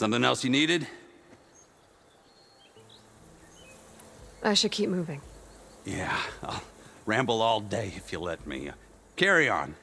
Something else you needed? I should keep moving. Yeah, I'll ramble all day if you let me. Carry on.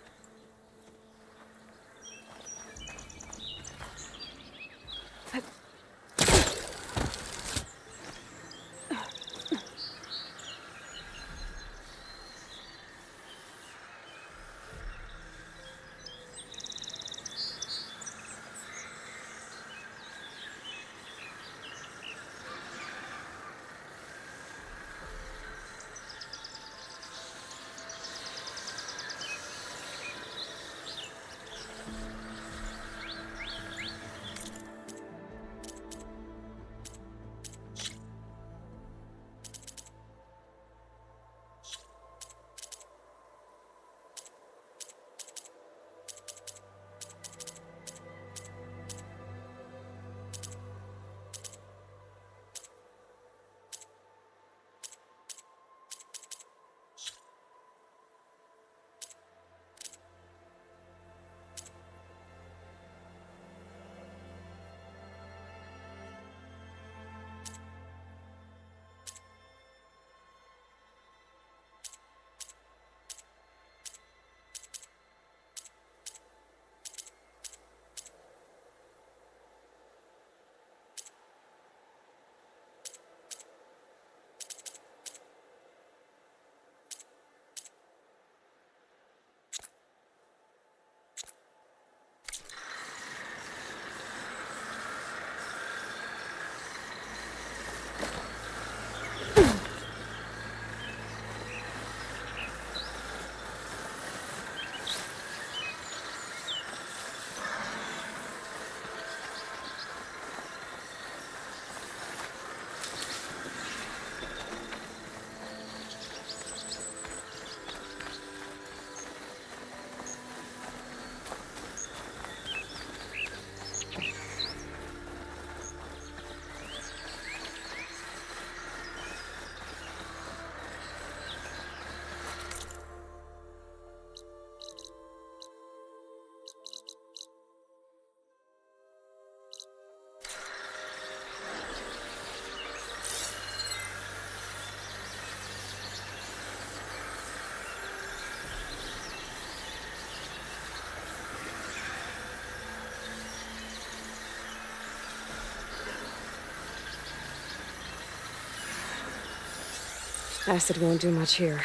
Acid won't do much here.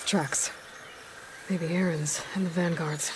Tracks. Maybe Aaron's and the Vanguard's.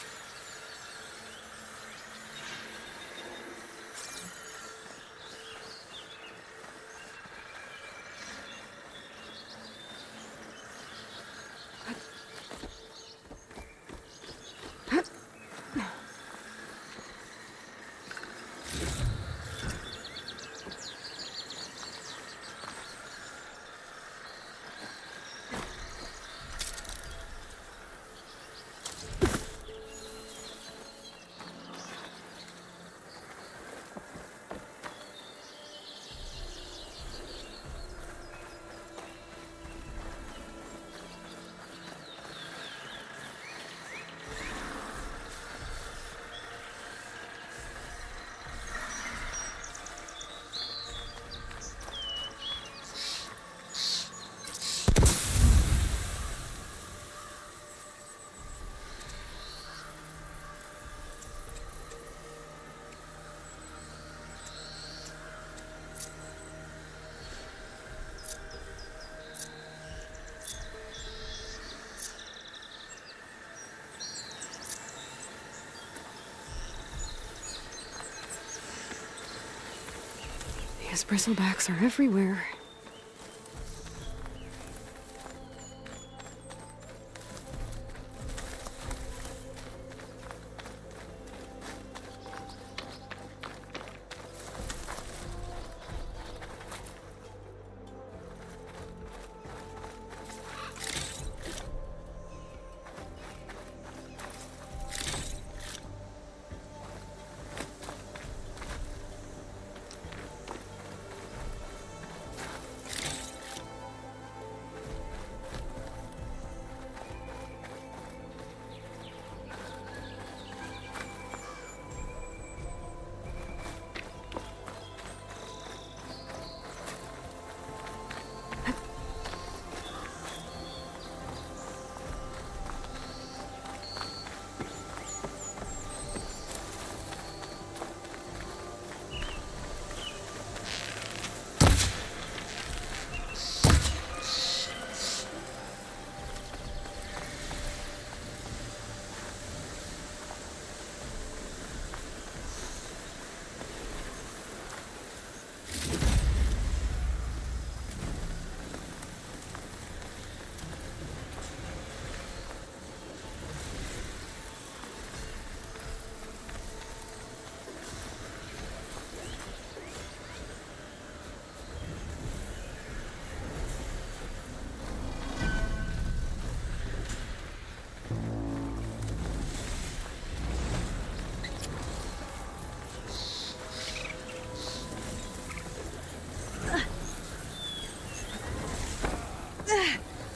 These bristlebacks are everywhere.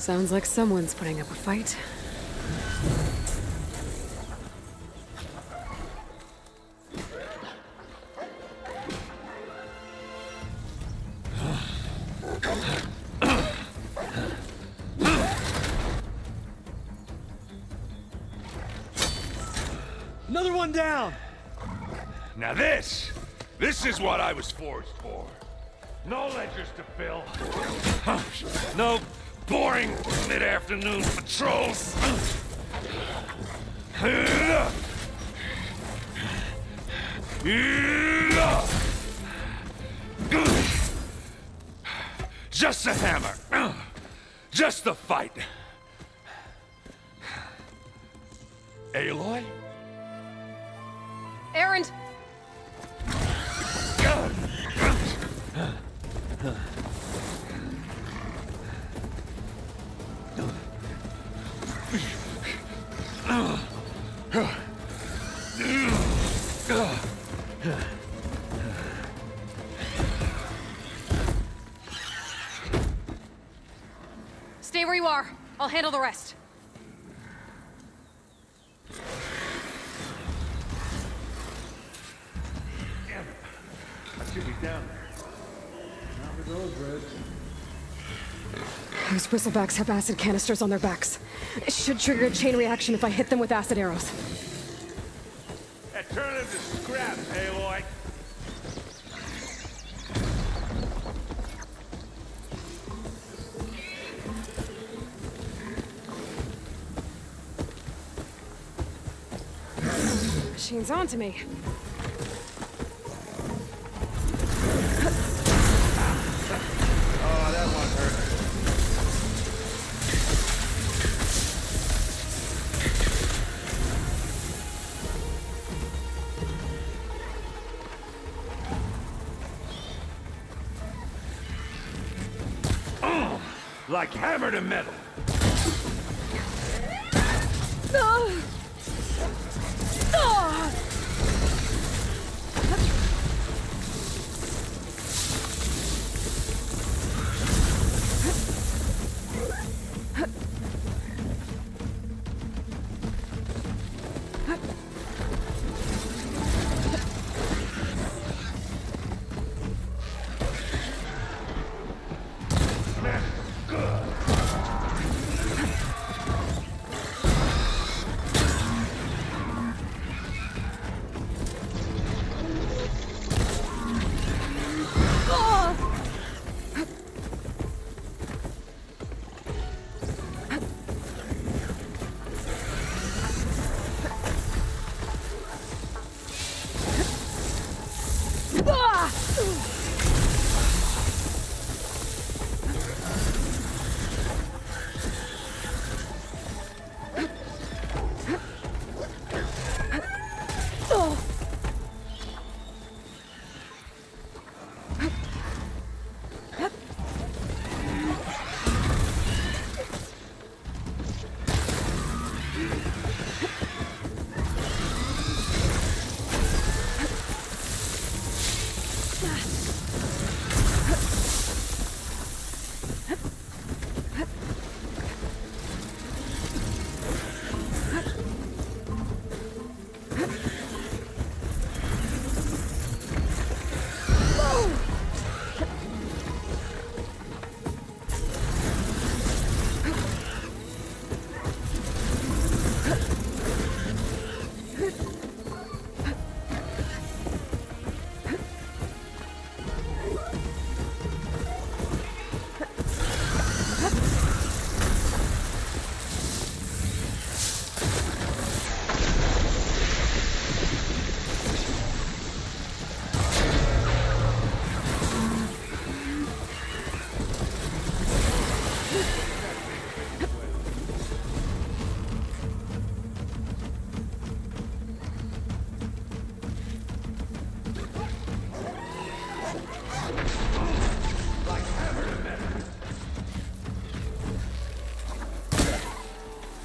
Sounds like someone's putting up a fight. Another one down! Now this is what I was forged for. No ledgers to fill. No boring mid-afternoon patrols. Just a hammer. Just the fight. Aloy? Erend! Stay where you are. I'll handle the rest. Damn it. I should be down there. Not with those roads. Those bristlebacks have acid canisters on their backs. It should trigger a chain reaction if I hit them with acid arrows. Turn into scrap, Aloy. Machine's on to me. Oh, that one hurt. Like hammer to metal.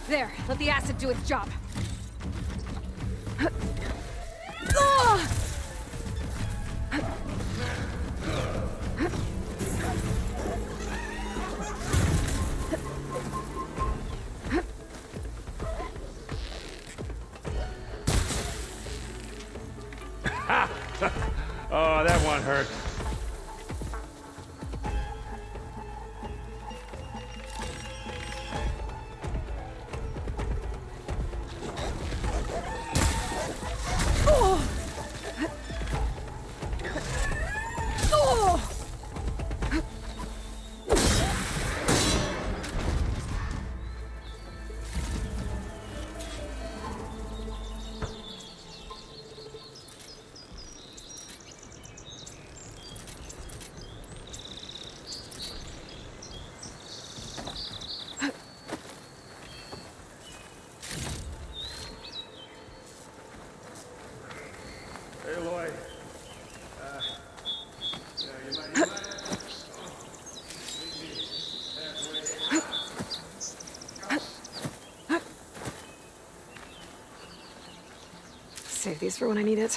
There, let the acid do its job. one hurt. Hey, Lloyd. Save these for when I need it.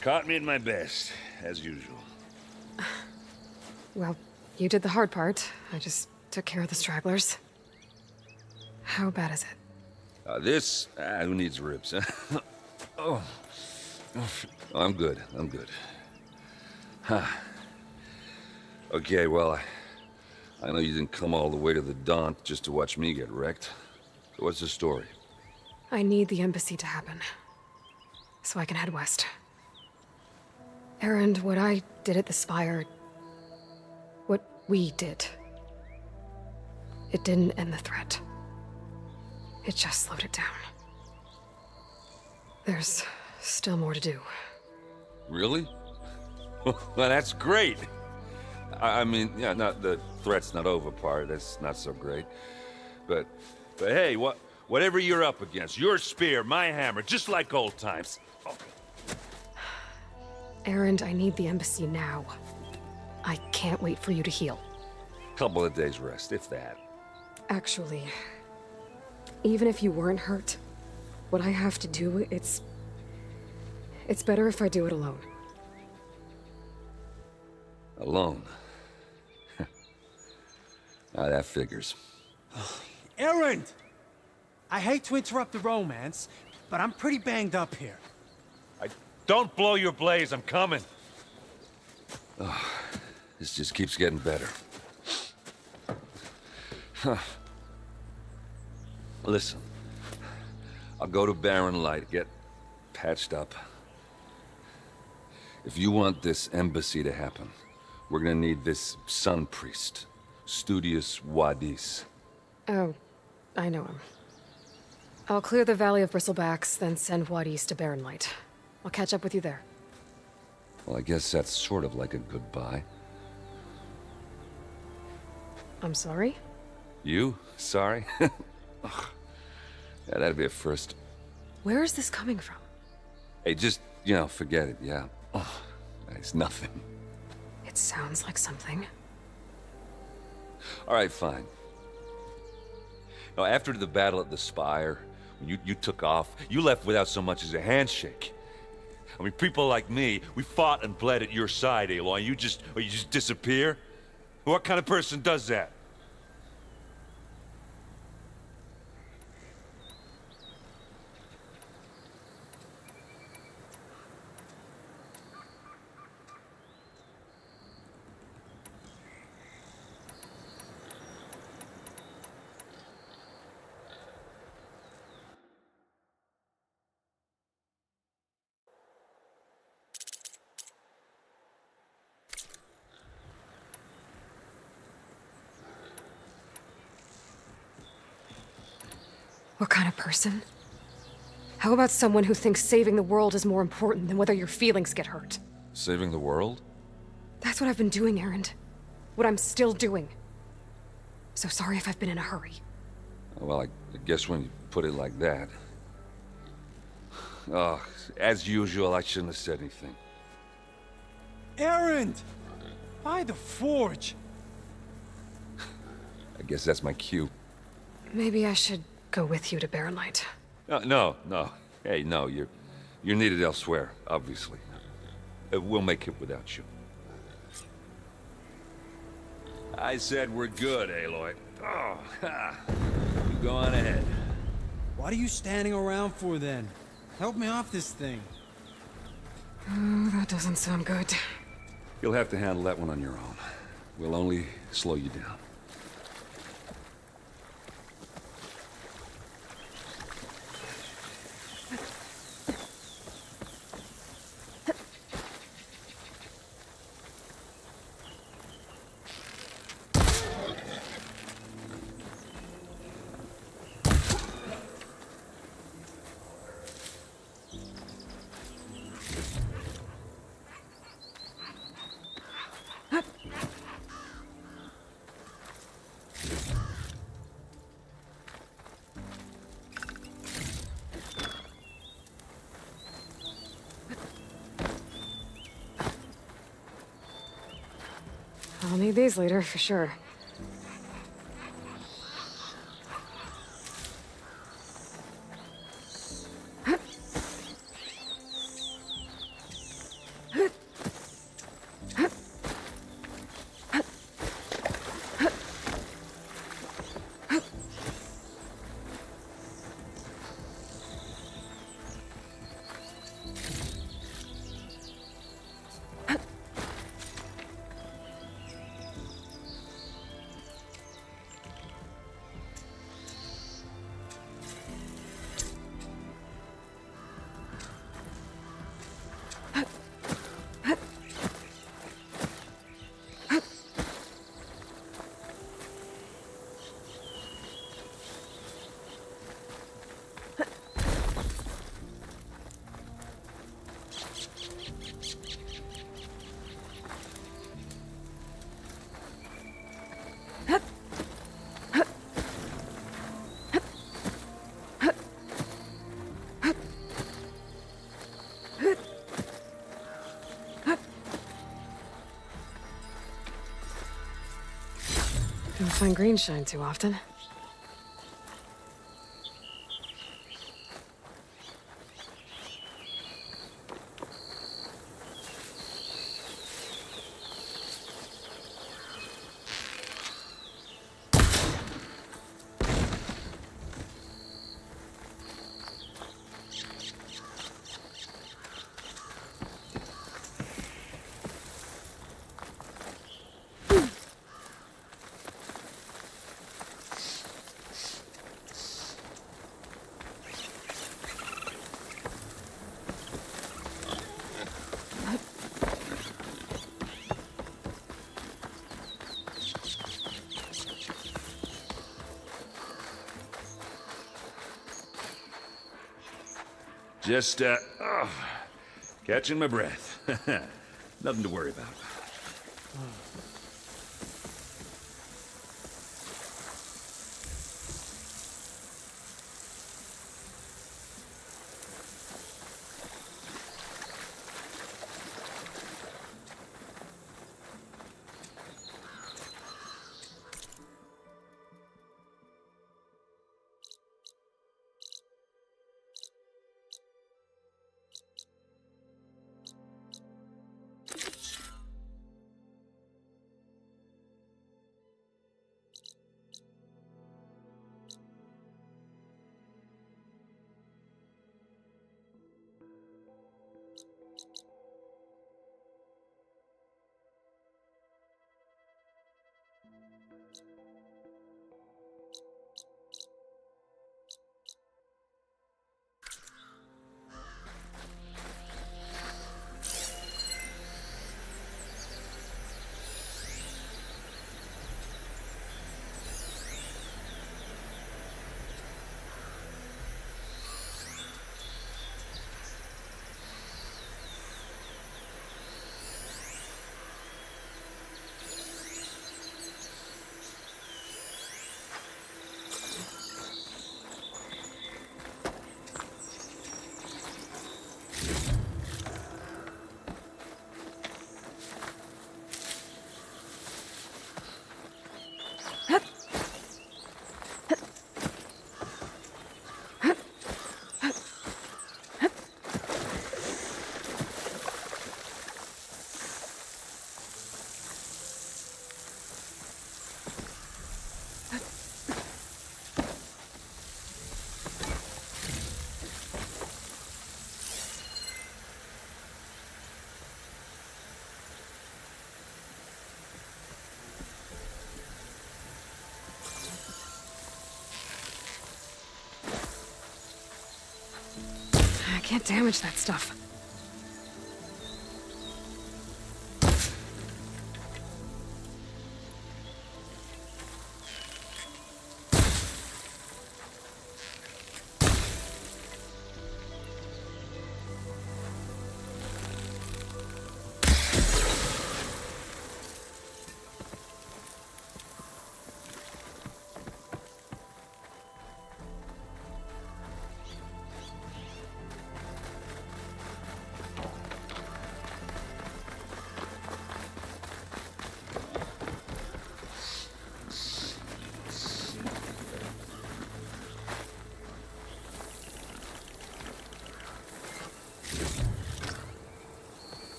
Caught me at my best, as usual. Well, you did the hard part. I just took care of the stragglers. How bad is it? Who needs ribs, huh? Oh. I'm good, I'm good. Huh. Okay, well, I know you didn't come all the way to the Daunt just to watch me get wrecked. So what's the story? I need the embassy to happen, so I can head west. Erend, what I did at the Spire... what we did... it didn't end the threat. It just slowed it down. There's still more to do. Really? Well, that's great. I mean, yeah, not the threat's not over part, that's not so great. But hey, whatever you're up against, your spear, my hammer, just like old times. Oh. Erend, I need the embassy now. I can't wait for you to heal. Couple of days rest, if that. Actually, even if you weren't hurt, what I have to do, it's better if I do it alone. Alone? Now that figures. Erend! I hate to interrupt the romance, but I'm pretty banged up here. Don't blow your blaze, I'm coming. This just keeps getting better. Huh. Listen, I'll go to Barren Light, get patched up. If you want this embassy to happen, we're gonna need this Sun Priest, Studius Wadis. Oh, I know him. I'll clear the Valley of Bristlebacks, then send Wadis to Barren Light. I'll catch up with you there. Well, I guess that's sort of like a goodbye. I'm sorry? You? Sorry? Ugh. Yeah, that'd be a first. Where is this coming from? Hey, just, forget it, yeah. Oh, it's nothing. It sounds like something. All right, fine. Now, after the battle at the Spire, when you took off, you left without so much as a handshake. I mean, people like me, we fought and bled at your side, Aloy. You just disappear? What kind of person does that? What kind of person? How about someone who thinks saving the world is more important than whether your feelings get hurt? Saving the world? That's what I've been doing, Erend. What I'm still doing. So sorry if I've been in a hurry. Well, I guess when you put it like that... Oh, as usual, I shouldn't have said anything. Erend! By the Forge! I guess that's my cue. Maybe I should go with you to Barren Light. No, no. Hey, no, you're needed elsewhere, obviously. We'll make it without you. I said we're good, Aloy. Oh, ha. You go on ahead. What are you standing around for then? Help me off this thing. Oh, that doesn't sound good. You'll have to handle that one on your own. We'll only slow you down. I'll need these later, for sure. Don't find green shine too often. Just, catching my breath. Nothing to worry about. can't damage that stuff.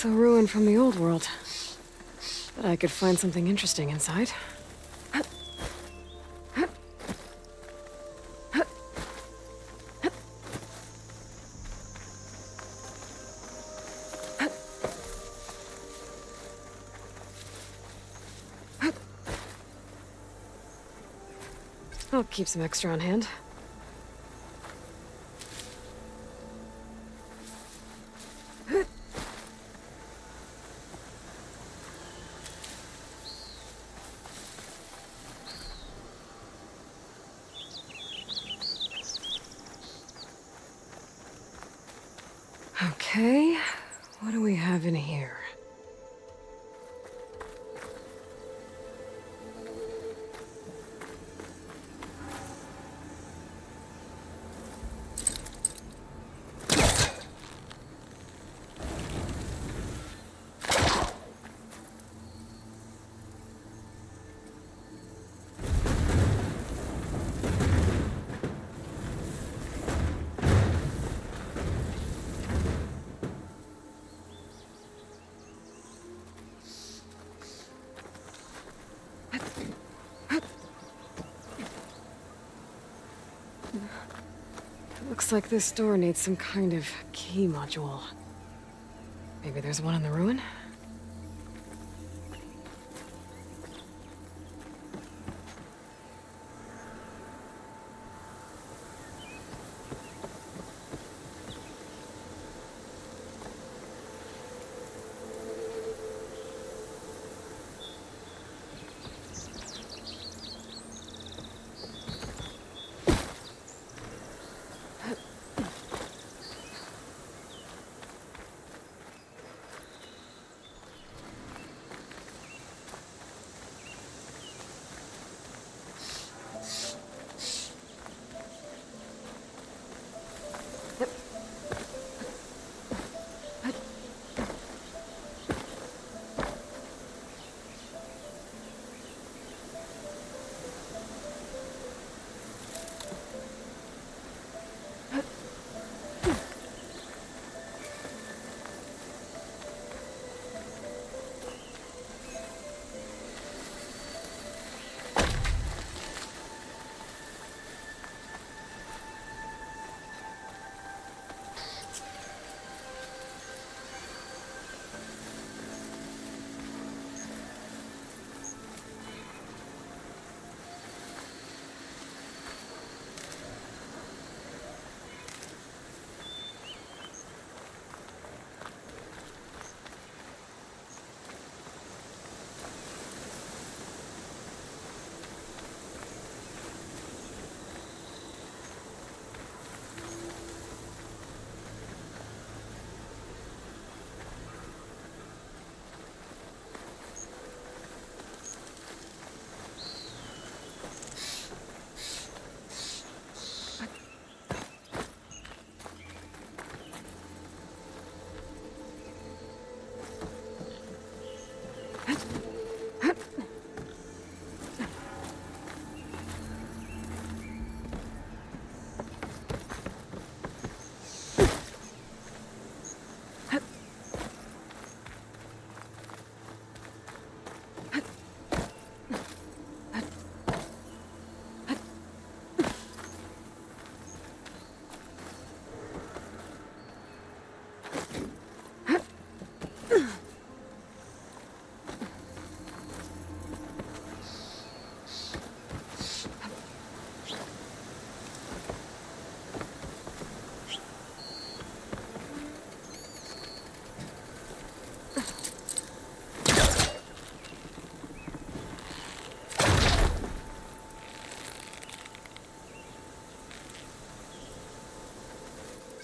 It's a ruin from the old world. But I could find something interesting inside. I'll keep some extra on hand. Okay, what do we have in here? Looks like this door needs some kind of key module. Maybe there's one in the ruin?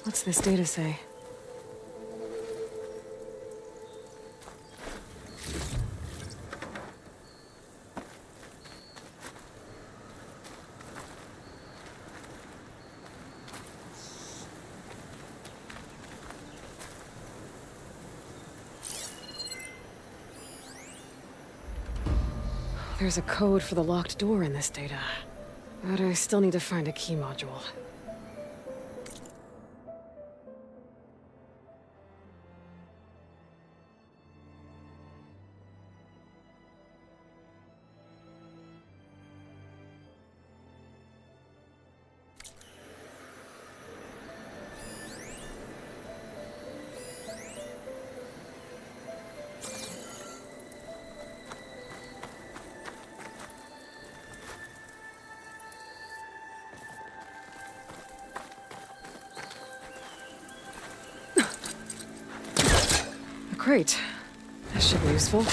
What's this data say? There's a code for the locked door in this data. But I still need to find a key module. Great. This should be useful.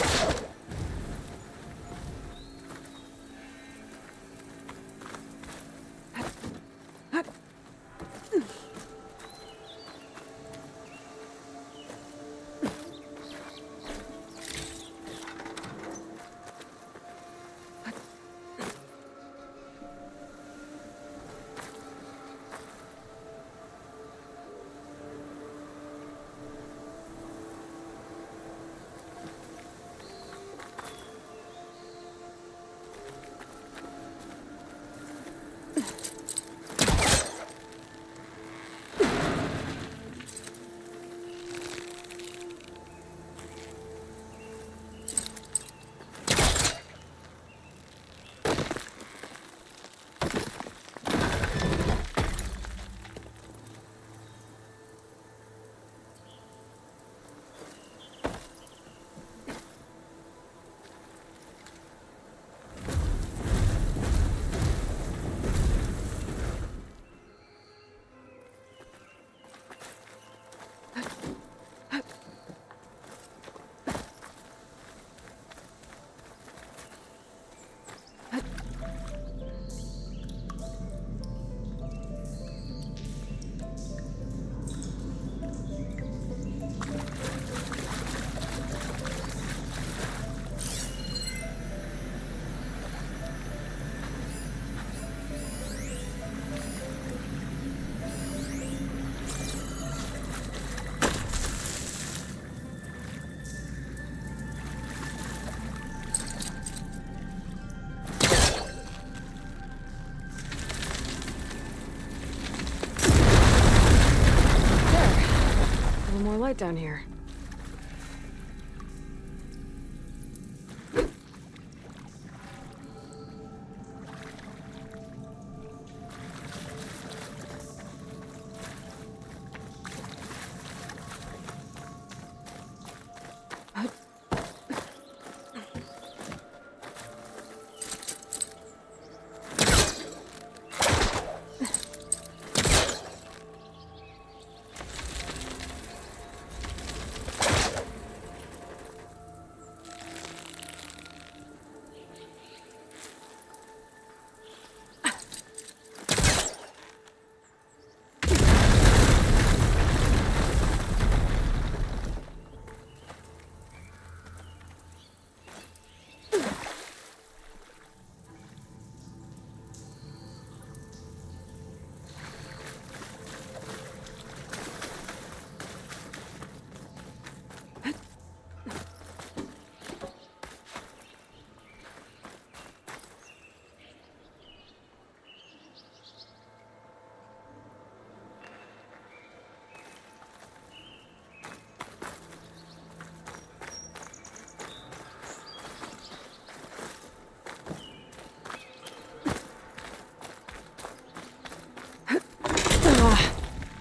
Light down here.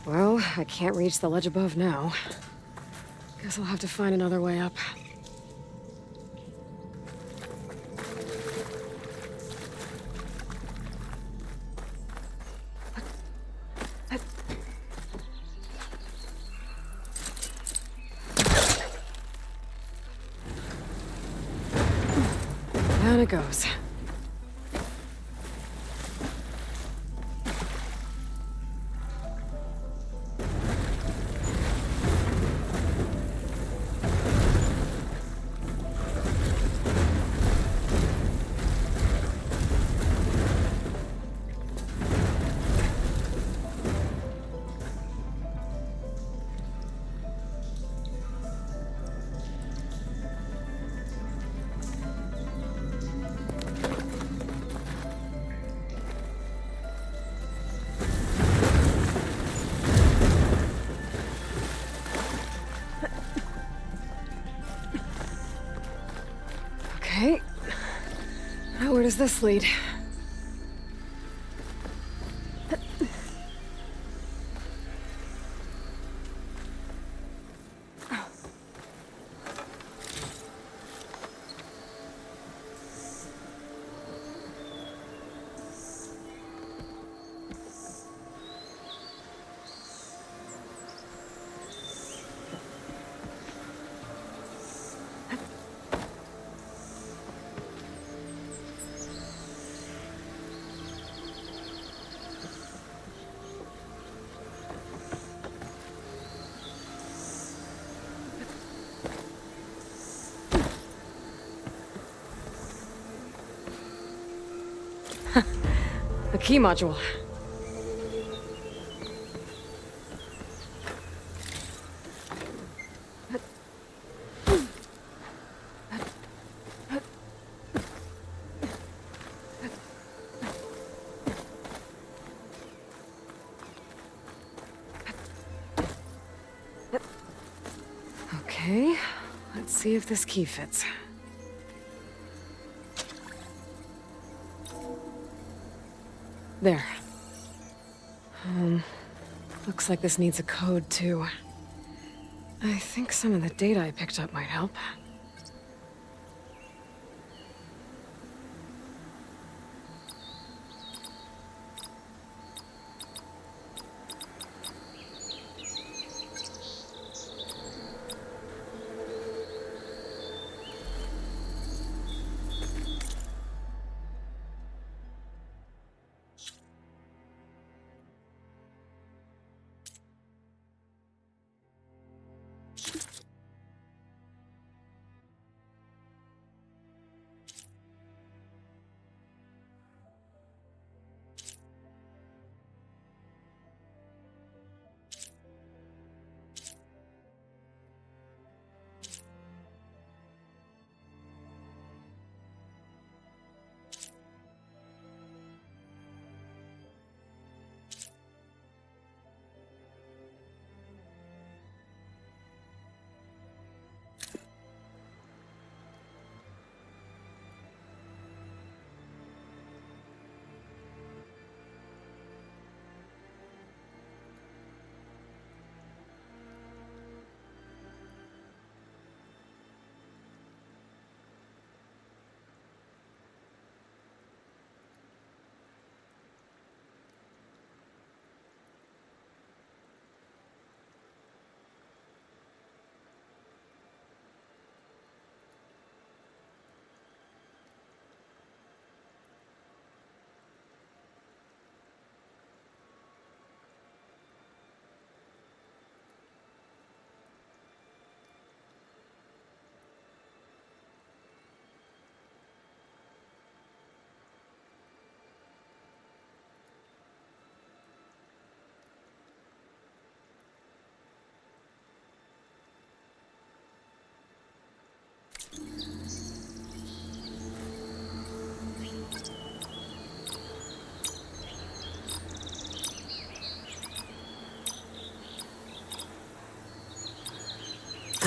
Well, I can't reach the ledge above now. Guess I'll have to find another way up. Down it goes. Okay. Now where does this lead? A key module. Okay, let's see if this key fits. There. Looks like this needs a code, too. I think some of the data I picked up might help.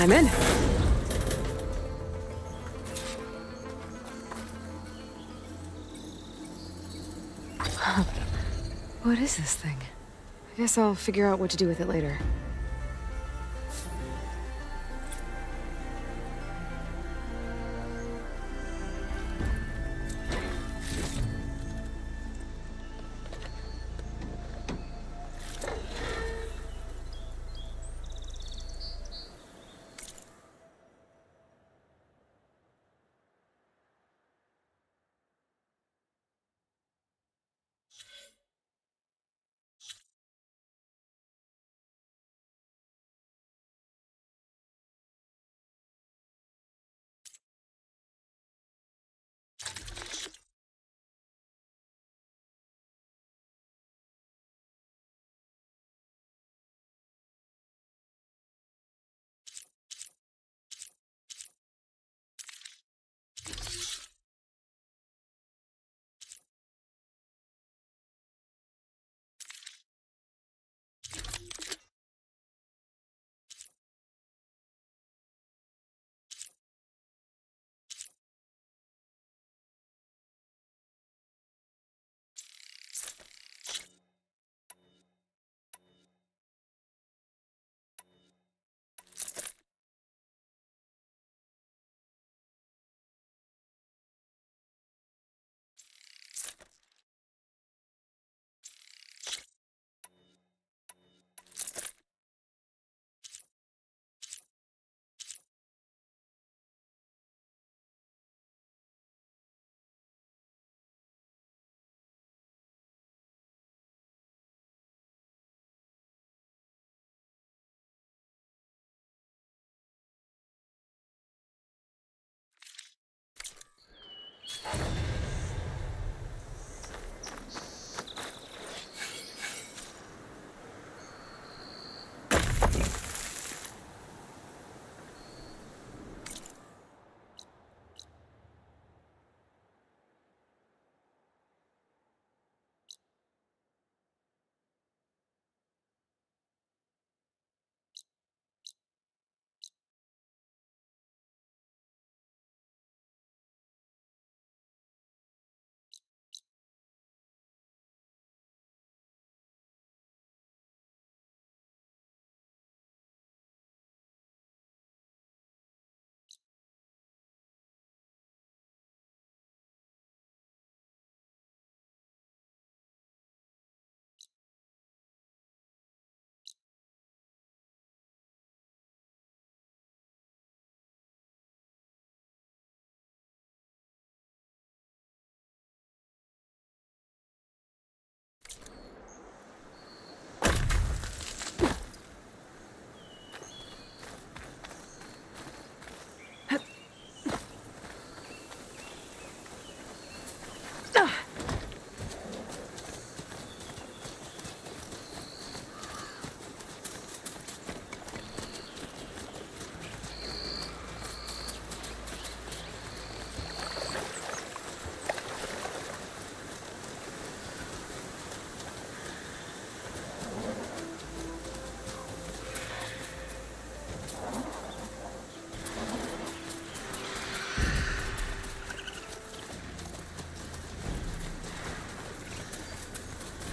I'm in. What is this thing? I guess I'll figure out what to do with it later.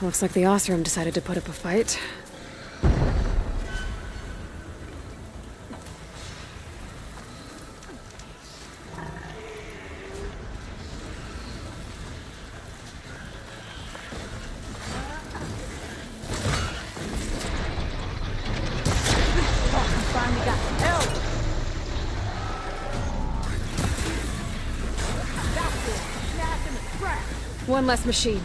Looks like the Ostrom decided to put up a fight. Finally got help! That's it! Snapped in the trap! One less machine.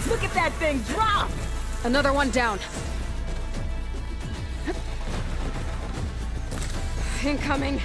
Look at that thing drop! Another one down. Incoming.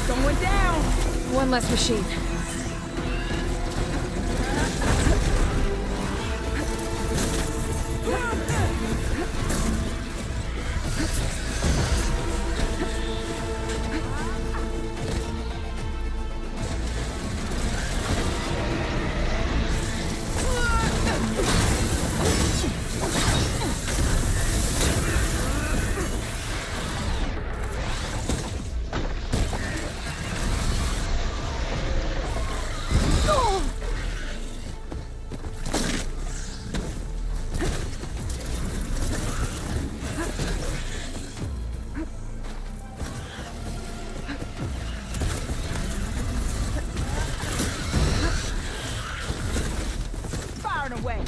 Going down! One less machine. Firing away!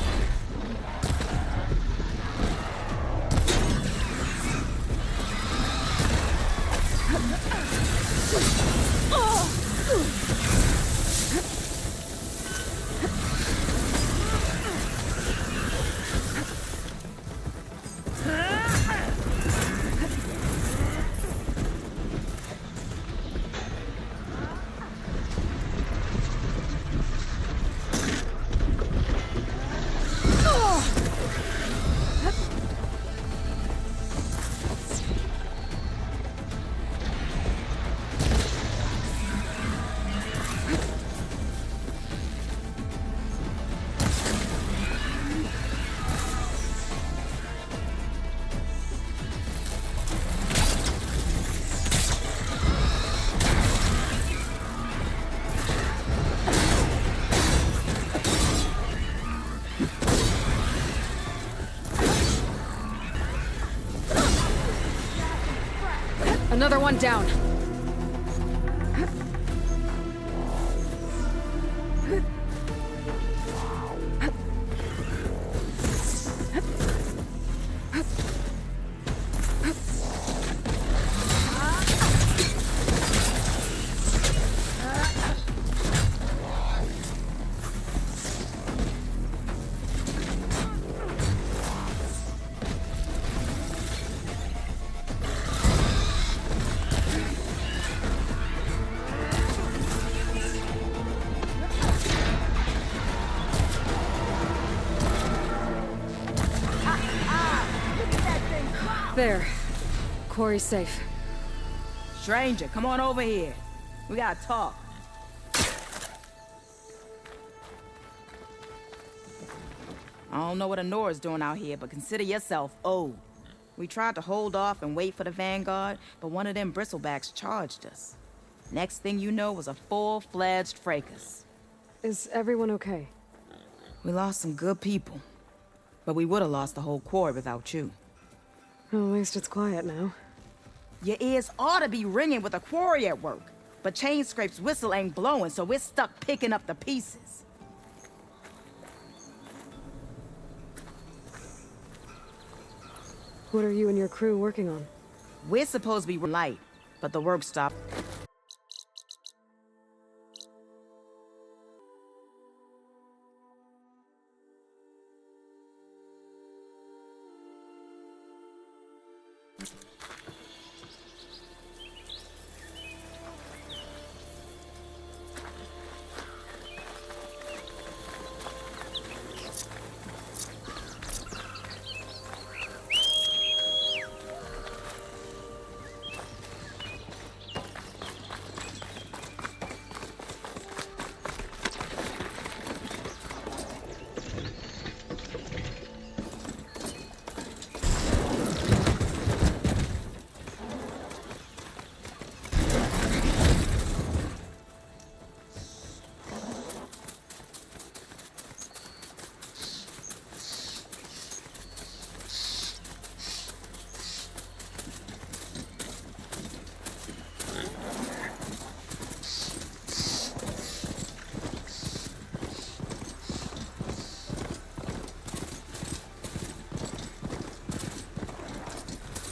Another one down. There. Quarry's safe. Stranger, come on over here. We gotta talk. I don't know what Honora's doing out here, but consider yourself owed. We tried to hold off and wait for the Vanguard, but one of them bristlebacks charged us. Next thing you know was a full-fledged fracas. Is everyone okay? We lost some good people, but we would have lost the whole quarry without you. Well, at least it's quiet now. Your ears ought to be ringing with a quarry at work, but Chainscrape's whistle ain't blowing, so we're stuck picking up the pieces. What are you and your crew working on? We're supposed to be light, but the work stopped.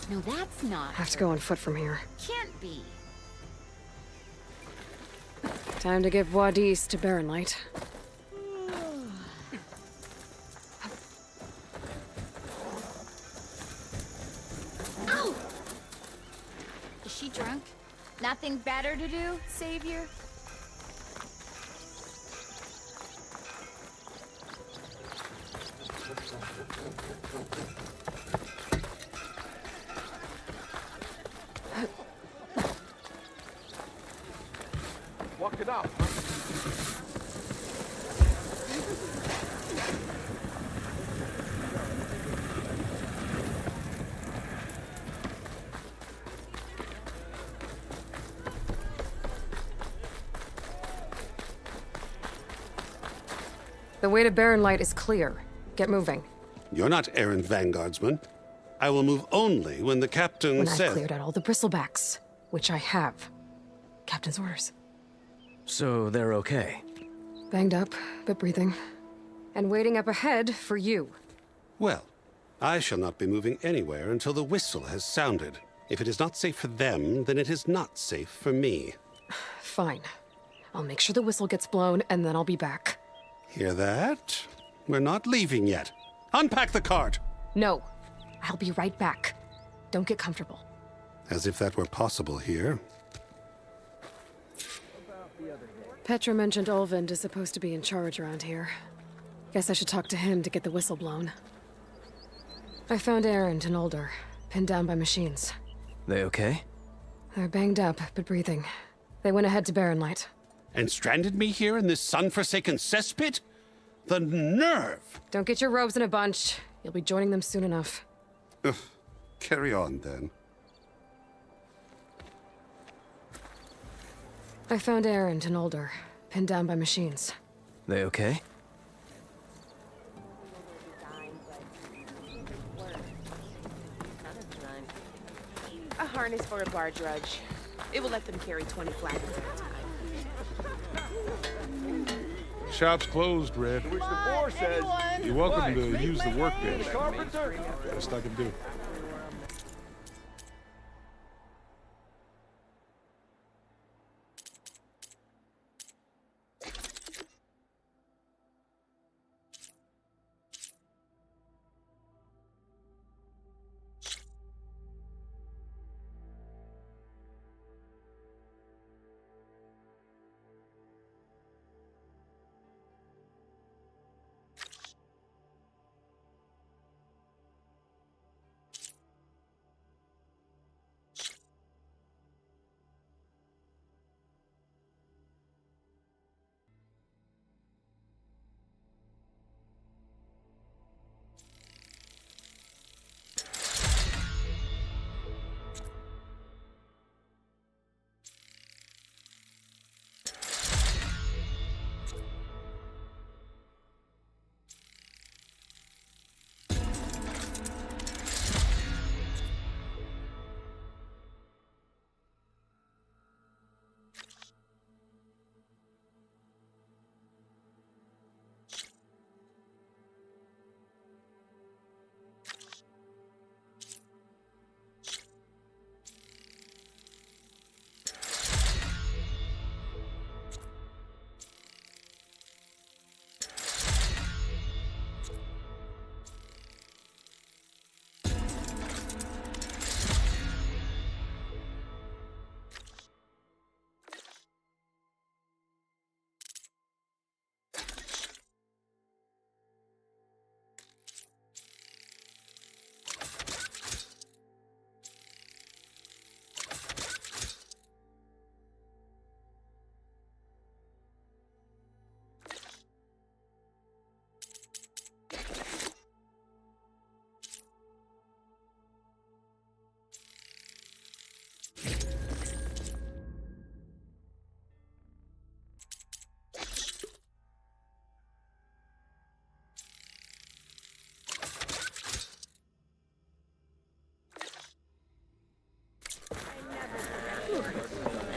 No, that's not. Have to go on foot from here. Can't be. Time to get Wadis to Baronlight. Ow! Is she drunk? Nothing better to do, Savior? Walk it up. The way to Baronlight is clear. Get moving. You're not errant vanguardsman. I will move only when the captain When I've says... cleared out all the bristlebacks, which I have. Captain's orders. So they're okay? Banged up, but breathing. And waiting up ahead for you. Well, I shall not be moving anywhere until the whistle has sounded. If it is not safe for them, then it is not safe for me. Fine. I'll make sure the whistle gets blown, and then I'll be back. Hear that? We're not leaving yet. Unpack the cart! No. I'll be right back. Don't get comfortable. As if that were possible here. Petra mentioned Olvind is supposed to be in charge around here. Guess I should talk to him to get the whistle blown. I found Erend and Older, pinned down by machines. They okay? They're banged up, but breathing. They went ahead to Baronlight. And stranded me here in this sun-forsaken cesspit? The nerve! Don't get your robes in a bunch. You'll be joining them soon enough. Ugh. Carry on, then. I found Erend and Older, pinned down by machines. They okay? A harness for a bar drudge. It will let them carry 20 flagons at a time. Shop's closed, Red. Which the boar says. You're welcome to use the workbench. Best I can do.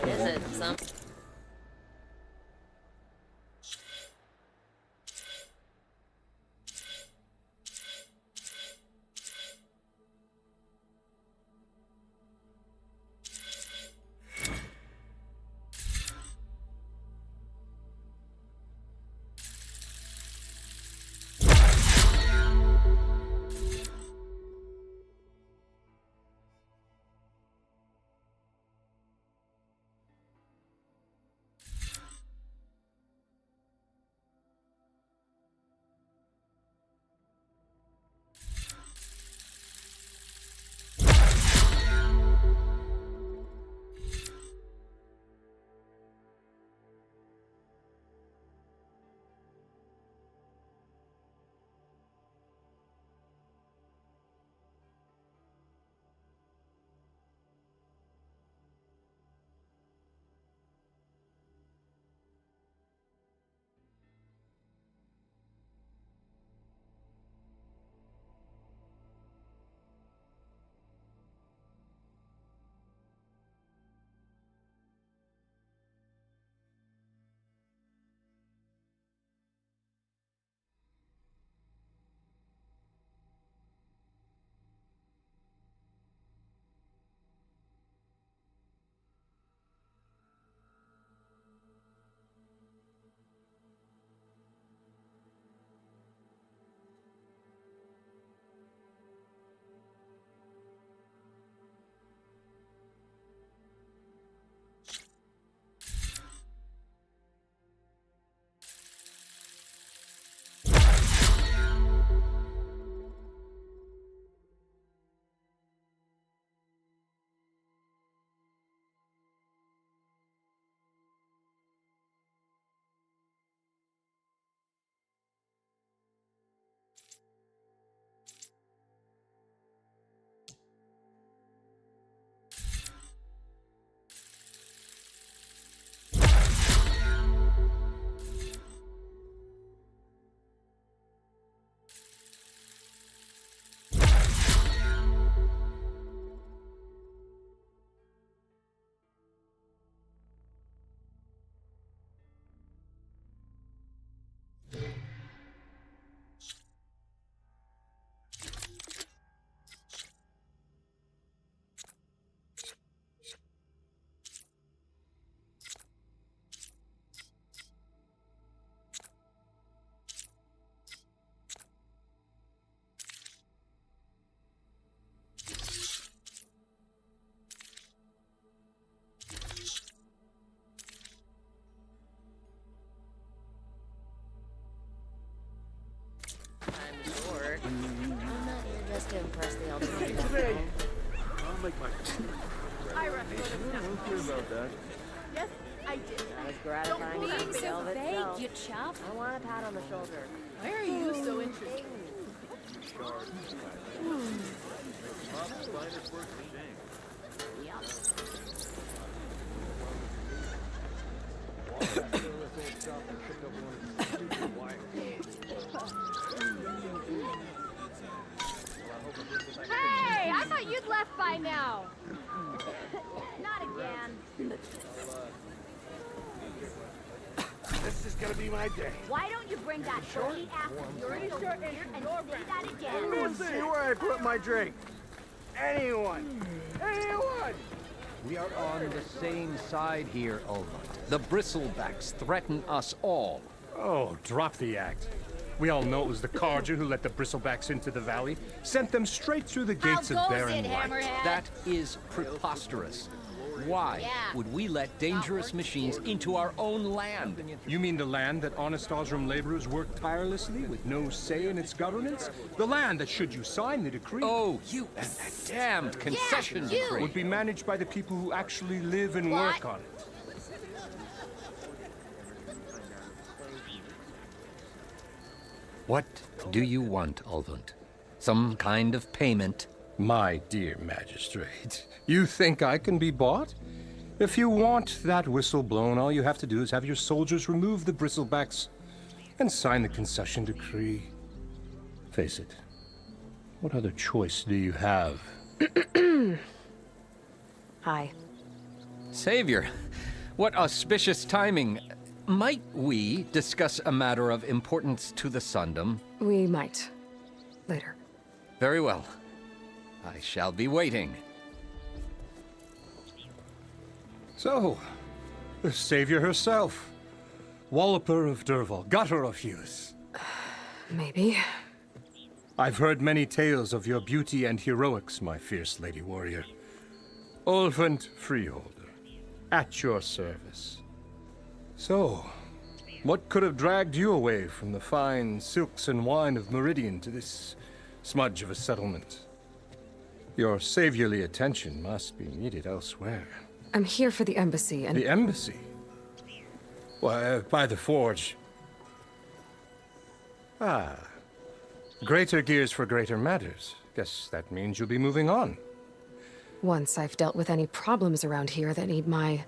Is it some? to impress the elders. Yes, I did. As gratifying Being as the so elf vague, itself. you chump. I want a pat on the shoulder. Why are you so interested? Hey, I thought you'd left by now. Not again. This is gonna be my day. Why don't you bring that dirty ass urine over here and say that again? Let's see where I put my drink. Anyone? Anyone? We are on the same side here, Ulva. The Bristlebacks threaten us all. Oh, drop the act. We all know it was the Carja who let the Bristlebacks into the valley, sent them straight through the gates of Barren Light. That is preposterous. Why would we let dangerous machines into our own land? You mean the land that honest Osram laborers work tirelessly with no say in its governance? The land that, should you sign the decree, Oh, you damned concession decree. would be managed by the people who actually live and work on it. What do you want, Ulvund? Some kind of payment? My dear magistrate, you think I can be bought? If you want that whistle blown, all you have to do is have your soldiers remove the bristlebacks and sign the concession decree. Face it, what other choice do you have? Hi. Savior, what auspicious timing. Might we discuss a matter of importance to the Sundom? We might. Later. Very well. I shall be waiting. So, the savior herself, Walloper of Derval, Gutter of Hughes. Maybe. I've heard many tales of your beauty and heroics, my fierce lady warrior. Ulvund Freeholder, at your service. So, what could have dragged you away from the fine silks and wine of Meridian to this smudge of a settlement? Your saviorly attention must be needed elsewhere. I'm here for the embassy and... The embassy? Why, by the forge. Ah. Greater gears for greater matters. Guess that means you'll be moving on. Once I've dealt with any problems around here that need my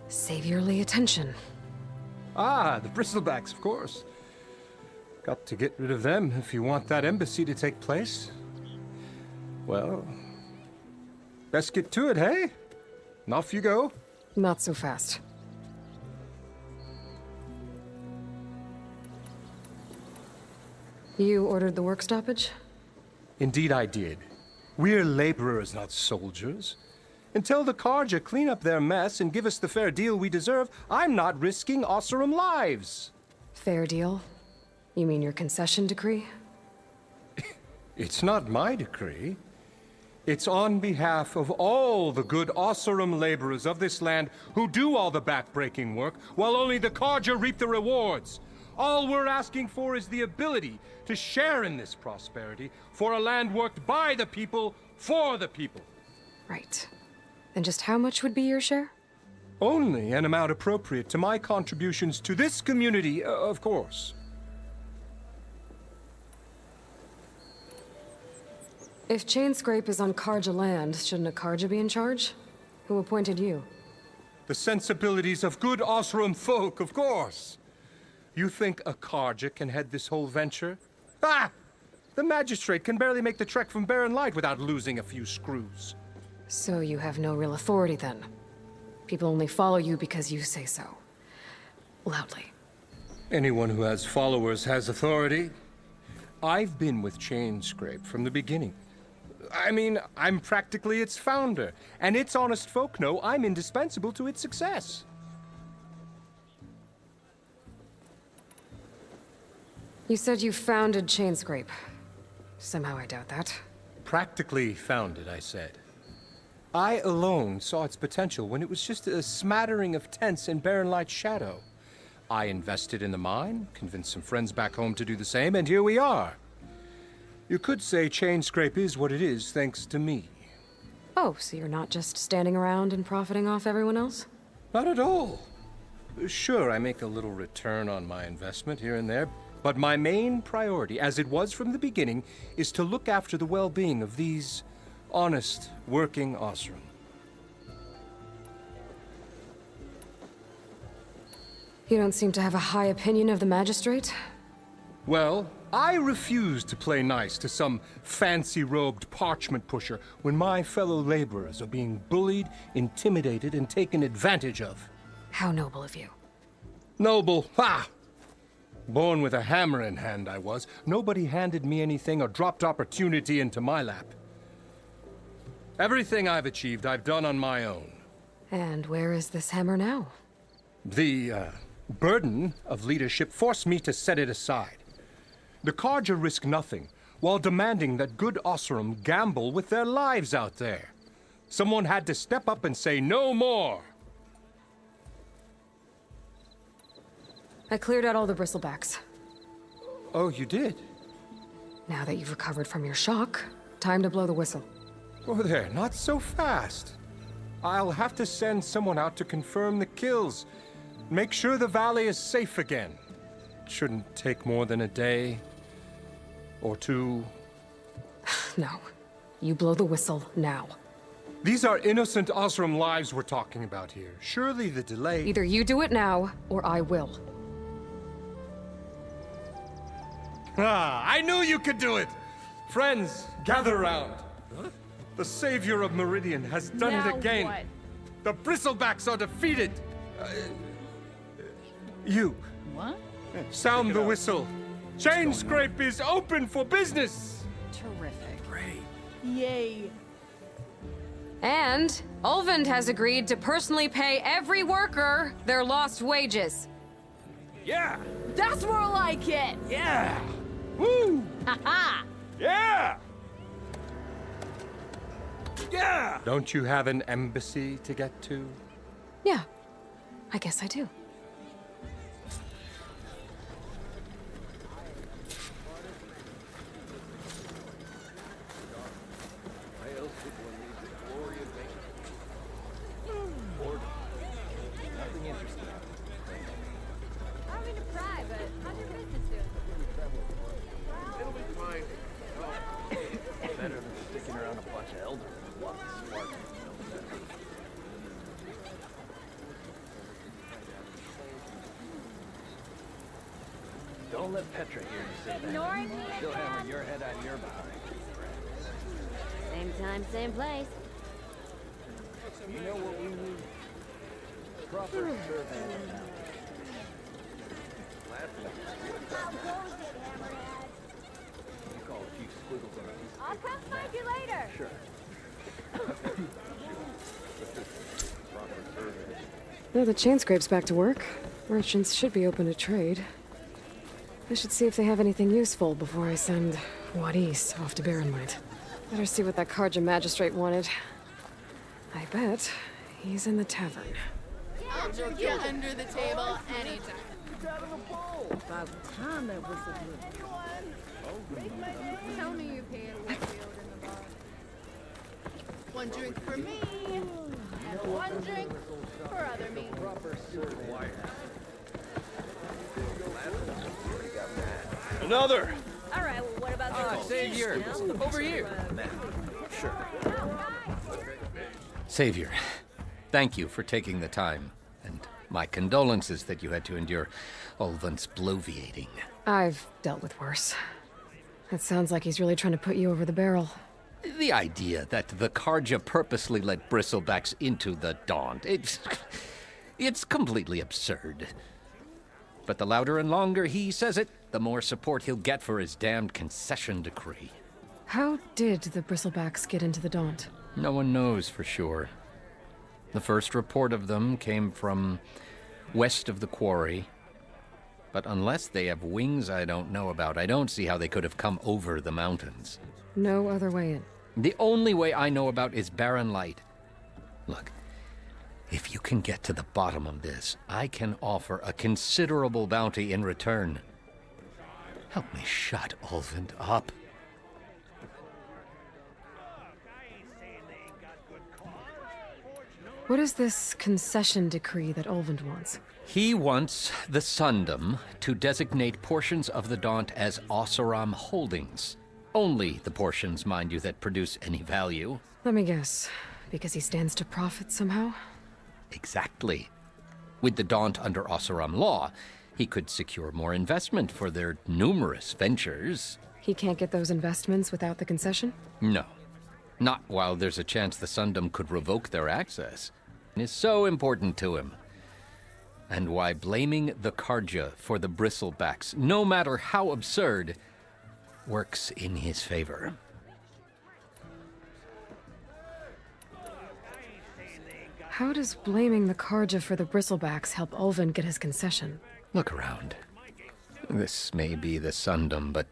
saviorly attention. Ah, the Bristlebacks, of course. Got to get rid of them if you want that embassy to take place. Well, best get to it, hey? And off you go. Not so fast. You ordered the work stoppage? Indeed I did. We're laborers, not soldiers. Until the Carja clean up their mess and give us the fair deal we deserve, I'm not risking Osram lives. Fair deal? You mean your concession decree? It's not my decree. It's on behalf of all the good Osram laborers of this land who do all the backbreaking work, while only the Carja reap the rewards. All we're asking for is the ability to share in this prosperity for a land worked by the people, for the people. Right. Then just how much would be your share? Only an amount appropriate to my contributions to this community, of course. If Chainscrape is on Carja land, shouldn't a Carja be in charge? Who appointed you? The sensibilities of good Osram folk, of course. You think a Carja can head this whole venture? Ah! The magistrate can barely make the trek from Barren Light without losing a few screws. So you have no real authority then? People only follow you because you say so. Loudly. Anyone who has followers has authority. I've been with Chainscrape from the beginning. I mean, I'm practically its founder, and its honest folk know I'm indispensable to its success. You said you founded Chainscrape. Somehow I doubt that. Practically founded, I said. I alone saw its potential when it was just a smattering of tents in Barren Light's shadow. I invested in the mine, convinced some friends back home to do the same, and here we are. You could say Chainscrape is what it is thanks to me. Oh, so you're not just standing around and profiting off everyone else? Not at all. Sure, I make a little return on my investment here and there, but my main priority, as it was from the beginning, is to look after the well-being of these honest, working Osram. You don't seem to have a high opinion of the magistrate? Well, I refuse to play nice to some fancy-robed parchment pusher when my fellow laborers are being bullied, intimidated, and taken advantage of. How noble of you. Noble, ha! Born with a hammer in hand, I was. Nobody handed me anything or dropped opportunity into my lap. Everything I've achieved, I've done on my own. And where is this hammer now? The, burden of leadership forced me to set it aside. The Carja risk nothing, while demanding that good Osram gamble with their lives out there. Someone had to step up and say no more. I cleared out all the bristlebacks. Oh, you did? Now that you've recovered from your shock, time to blow the whistle. Oh, there, not so fast. I'll have to send someone out to confirm the kills. Make sure the valley is safe again. Shouldn't take more than a day. Or two. No. You blow the whistle now. These are innocent Osram lives we're talking about here. Surely the delay... Either you do it now, or I will. Ah, I knew you could do it! Friends, gather around. The savior of Meridian has done it again. What? The Bristlebacks are defeated. You. What? Sound the whistle. Chainscrape is open for business. Terrific. Great. Yay. And Ulvund has agreed to personally pay every worker their lost wages. Yeah! That's more like it! Yeah! Woo! Haha! Yeah! Yeah! Don't you have an embassy to get to? Yeah, I guess I do. I don't mean to pry, but how's your business doing? It'll be fine. Better than sticking around a bunch of elders. Don't let Petra hear you say that. Ignoring me She'll hammer again? your head out of your behind. Same time, same place. You know what we need? Proper survey. How goes it, Hammerhead? You call a few squiggles on a piece of I'll come find you later. Sure. Proper survey. Now the Chainscrape's back to work. Merchants should be open to trade. I should see if they have anything useful before I send Wadis off to Barrenlight. Better see what that Carja magistrate wanted. I bet he's in the tavern. I'll jerk you under the table anytime. About time that whistle blew. Tell me you paid Whitfield in the bar. One drink for me, and one drink for other me. Another! All right, well, what about this? Savior, over here. Sure. Savior, thank you for taking the time, and my condolences that you had to endure Ulvund's bloviating. I've dealt with worse. It sounds like he's really trying to put you over the barrel. The idea that the Carja purposely let Bristlebacks into the Daunt, it's completely absurd. But the louder and longer he says it, the more support he'll get for his damned concession decree. How did the Bristlebacks get into the Daunt? No one knows for sure. The first report of them came from west of the quarry. But unless they have wings I don't know about, I don't see how they could have come over the mountains. No other way in. The only way I know about is Barren Light. Look, if you can get to the bottom of this, I can offer a considerable bounty in return. Help me shut Ulvund up. What is this concession decree that Ulvund wants? He wants the Sundom to designate portions of the Daunt as Oseram holdings. Only the portions, mind you, that produce any value. Let me guess. Because he stands to profit somehow? Exactly. With the Daunt under Oseram law, he could secure more investment for their numerous ventures. He can't get those investments without the concession? No. Not while there's a chance the Sundom could revoke their access. It is so important to him. And why blaming the Carja for the Bristlebacks, no matter how absurd, works in his favor. How does blaming the Carja for the Bristlebacks help Ulvund get his concession? Look around. This may be the Sundom, but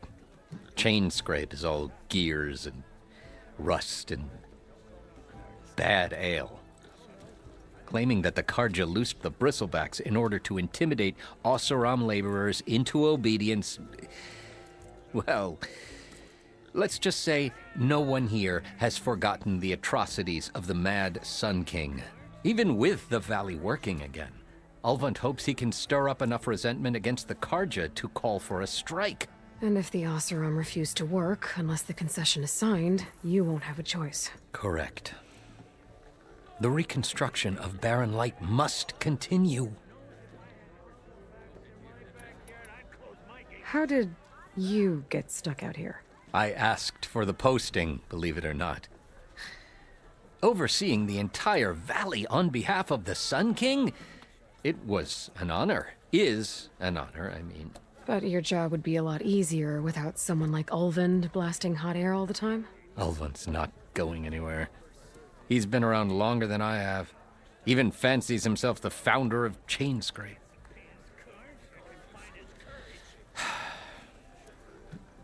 Chainscrape is all gears and rust and bad ale. Claiming that the Carja loosed the Bristlebacks in order to intimidate Oseram laborers into obedience. Well, let's just say no one here has forgotten the atrocities of the Mad Sun King. Even with the Valley working again, Ulvund hopes he can stir up enough resentment against the Carja to call for a strike. And if the Oseram refuse to work, unless the concession is signed, you won't have a choice. Correct. The reconstruction of Barren Light must continue. How did you get stuck out here? I asked for the posting, believe it or not. Overseeing the entire valley on behalf of the Sun King? It was an honor. Is an honor, I mean. But your job would be a lot easier without someone like Ulvund blasting hot air all the time? Ulvund's not going anywhere. He's been around longer than I have. Even fancies himself the founder of Chainscrape.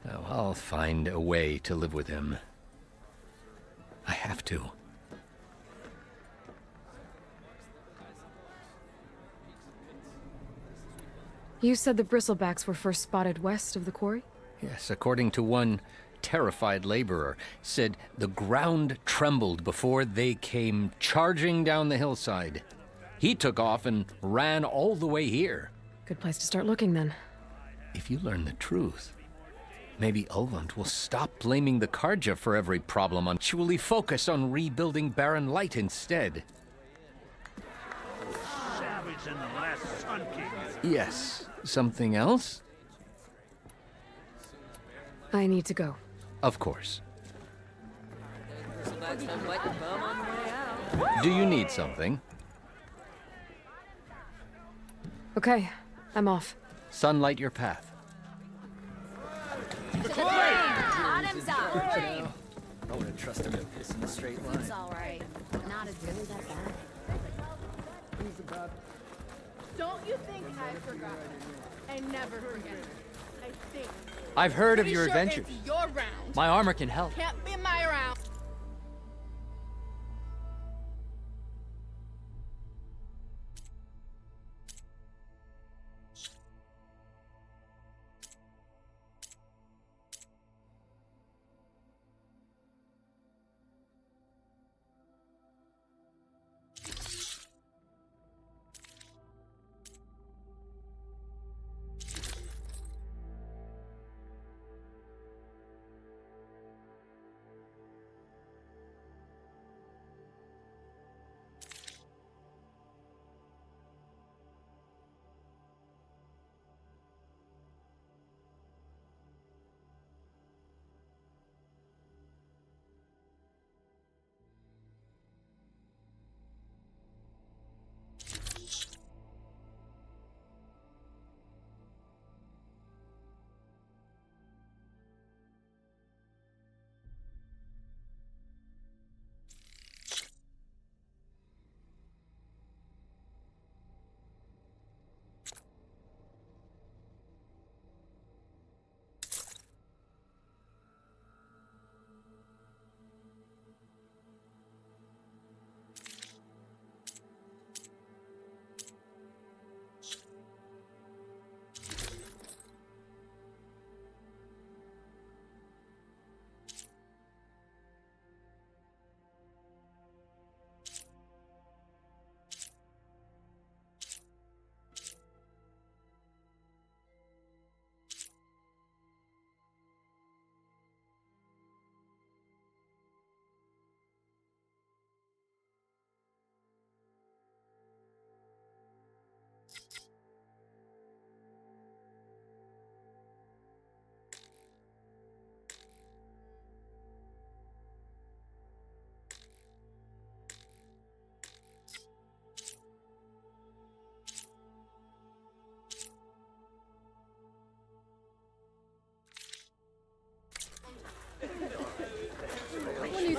Oh, I'll find a way to live with him. I have to. You said the Bristlebacks were first spotted west of the quarry? Yes, according to one terrified laborer, said the ground trembled before they came charging down the hillside. He took off and ran all the way here. Good place to start looking, then. If you learn the truth, maybe Ulvund will stop blaming the Carja for every problem and actually focus on rebuilding Barren Light instead. Savage and the last Sun King. Yes, something else? I need to go. Of course. Do you need something? Okay, I'm off. Sunlight your path. Bottoms up! I wouldn't trust him to piss in a straight line. It's alright. Not as good as that bad. Don't you think I forgot? I never forget. I think. I've heard of Pretty your sure adventures. It's your round. My armor can help. Can't be my round.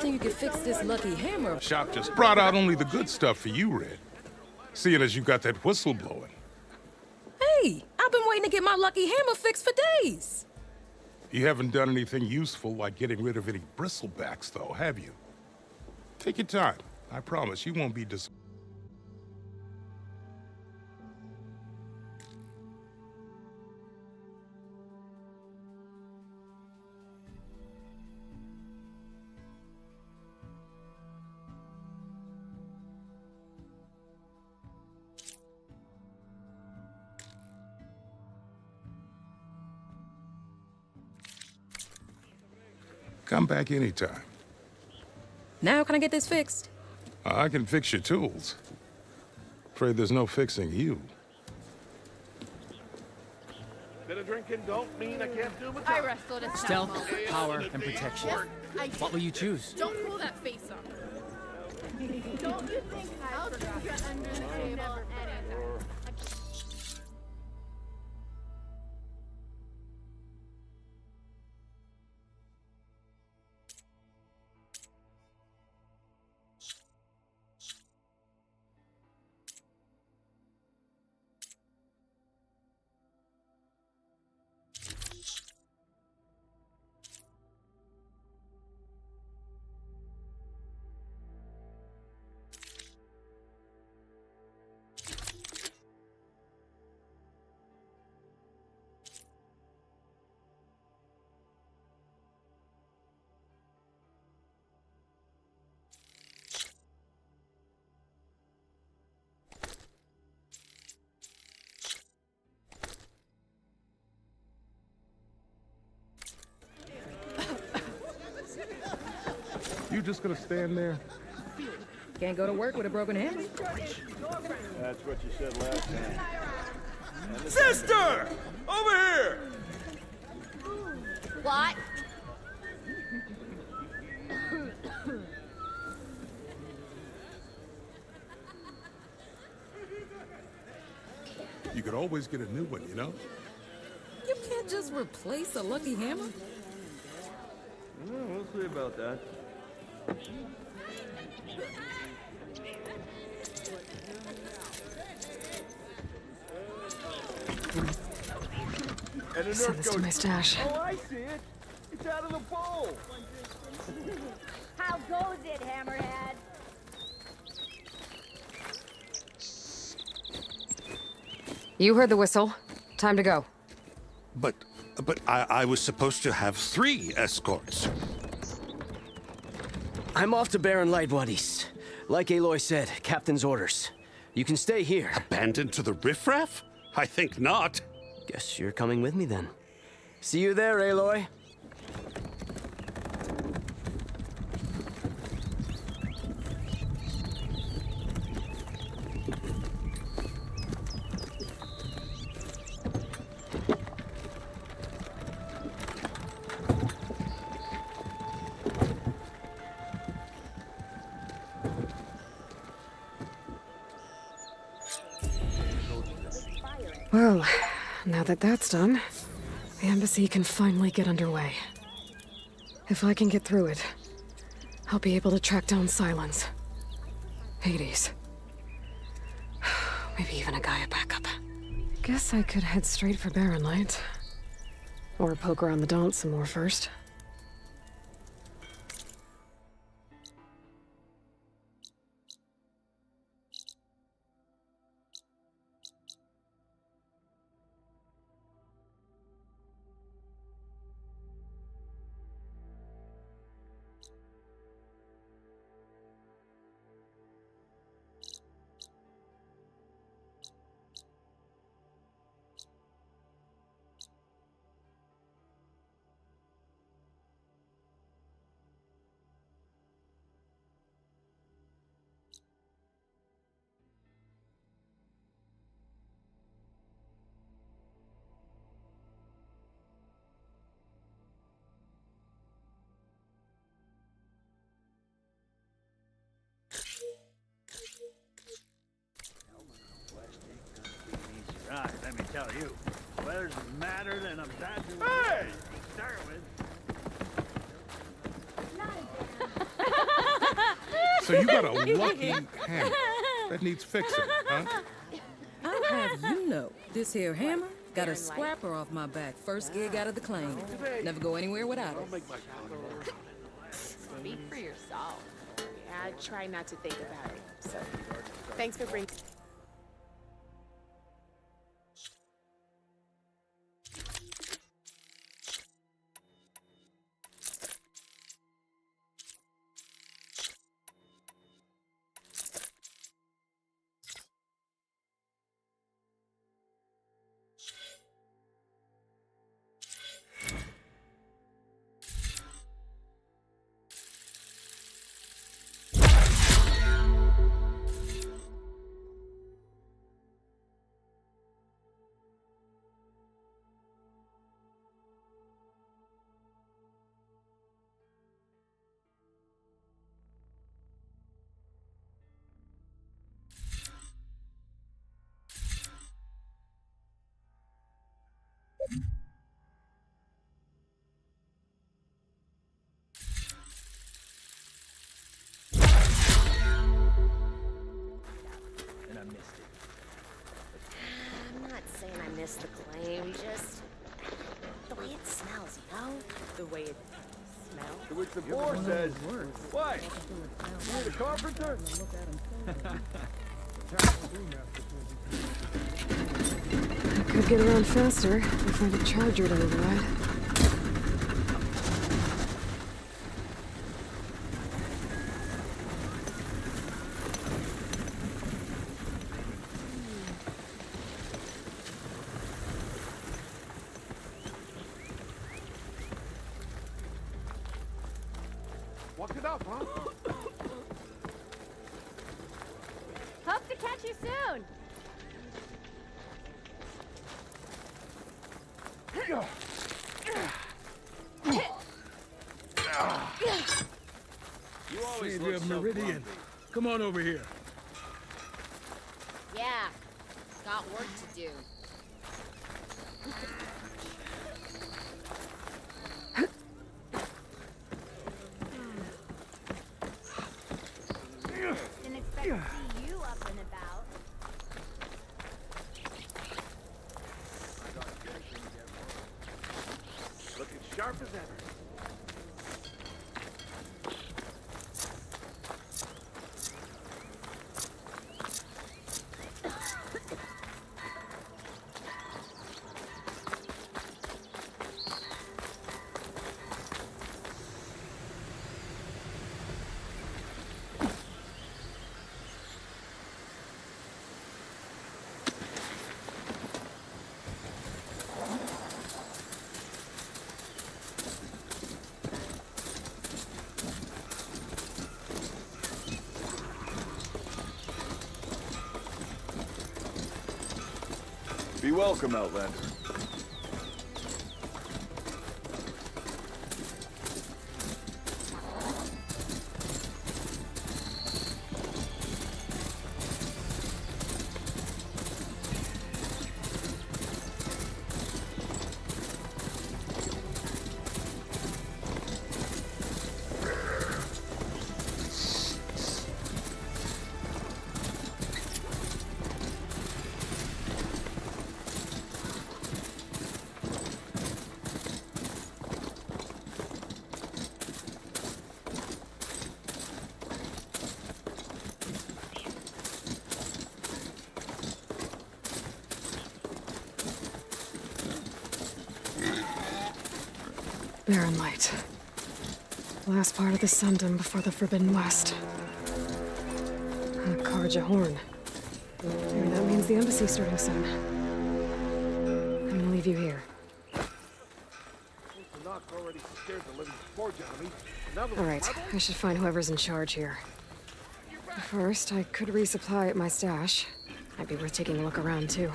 think you could fix this lucky hammer? Shop just brought out only the good stuff for you, Red. Seeing as you got that whistle blowing. Hey, I've been waiting to get my lucky hammer fixed for days. You haven't done anything useful like getting rid of any bristlebacks, though, have you? Take your time. I promise you won't be disappointed. Come back anytime. Now can I get this fixed? I can fix your tools. Afraid there's no fixing you. Bit of drinking don't mean I can't do my job. I wrestled a Stealth, Salmo. power, and protection. What will you choose? Don't pull that face off. Don't you think I'll get under the table anytime? You just gonna stand there? Can't go to work with a broken hammer. That's what you said last time. Sister! Over here! What? You could always get a new one, you know? You can't just replace a lucky hammer. We'll see about that. And the Send this to my stash. Oh, I see it. It's out of the bowl. How goes it, Hammerhead? You heard the whistle. Time to go. But I was supposed to have 3 escorts. I'm off to Baron Lightwood East. Like Aloy said, Captain's orders. You can stay here. Abandoned to the riffraff? I think not. Guess you're coming with me then. See you there, Aloy. Well, now that that's done, the embassy can finally get underway. If I can get through it, I'll be able to track down Silence. Hades. Maybe even a Gaia backup. Guess I could head straight for Barren Light. Or poke around the Daunt some more first. Right, let me tell you. Weather's madder than a badger. Hey! To start with. So you got a lucky hammer that needs fixing, huh? I'll have you know, this here hammer got a scrapper off my back first gig out of the claim. Never go anywhere without it. Speak for yourself. Yeah, I try not to think about it. So, thanks for bringing. And I missed it. I'm not saying I missed the claim, just the way it smells, you know? The way it smells. To which the boar says, what? You're the carpenter? I could get around faster if I had a charger to override. Walk it up, huh? Hope to catch you soon. You always Savior look of so Meridian. grumpy. Come on over here. Yeah, got work to do. Didn't expect to see you up and about. Looking sharp as ever. Be welcome, Outlander. Barren Light. Last part of the Sundom before the Forbidden West. Karja Horn. Maybe that means the embassy's starting soon. I'm gonna leave you here. Alright, I should find whoever's in charge here. First, I could resupply at my stash. Might be worth taking a look around, too.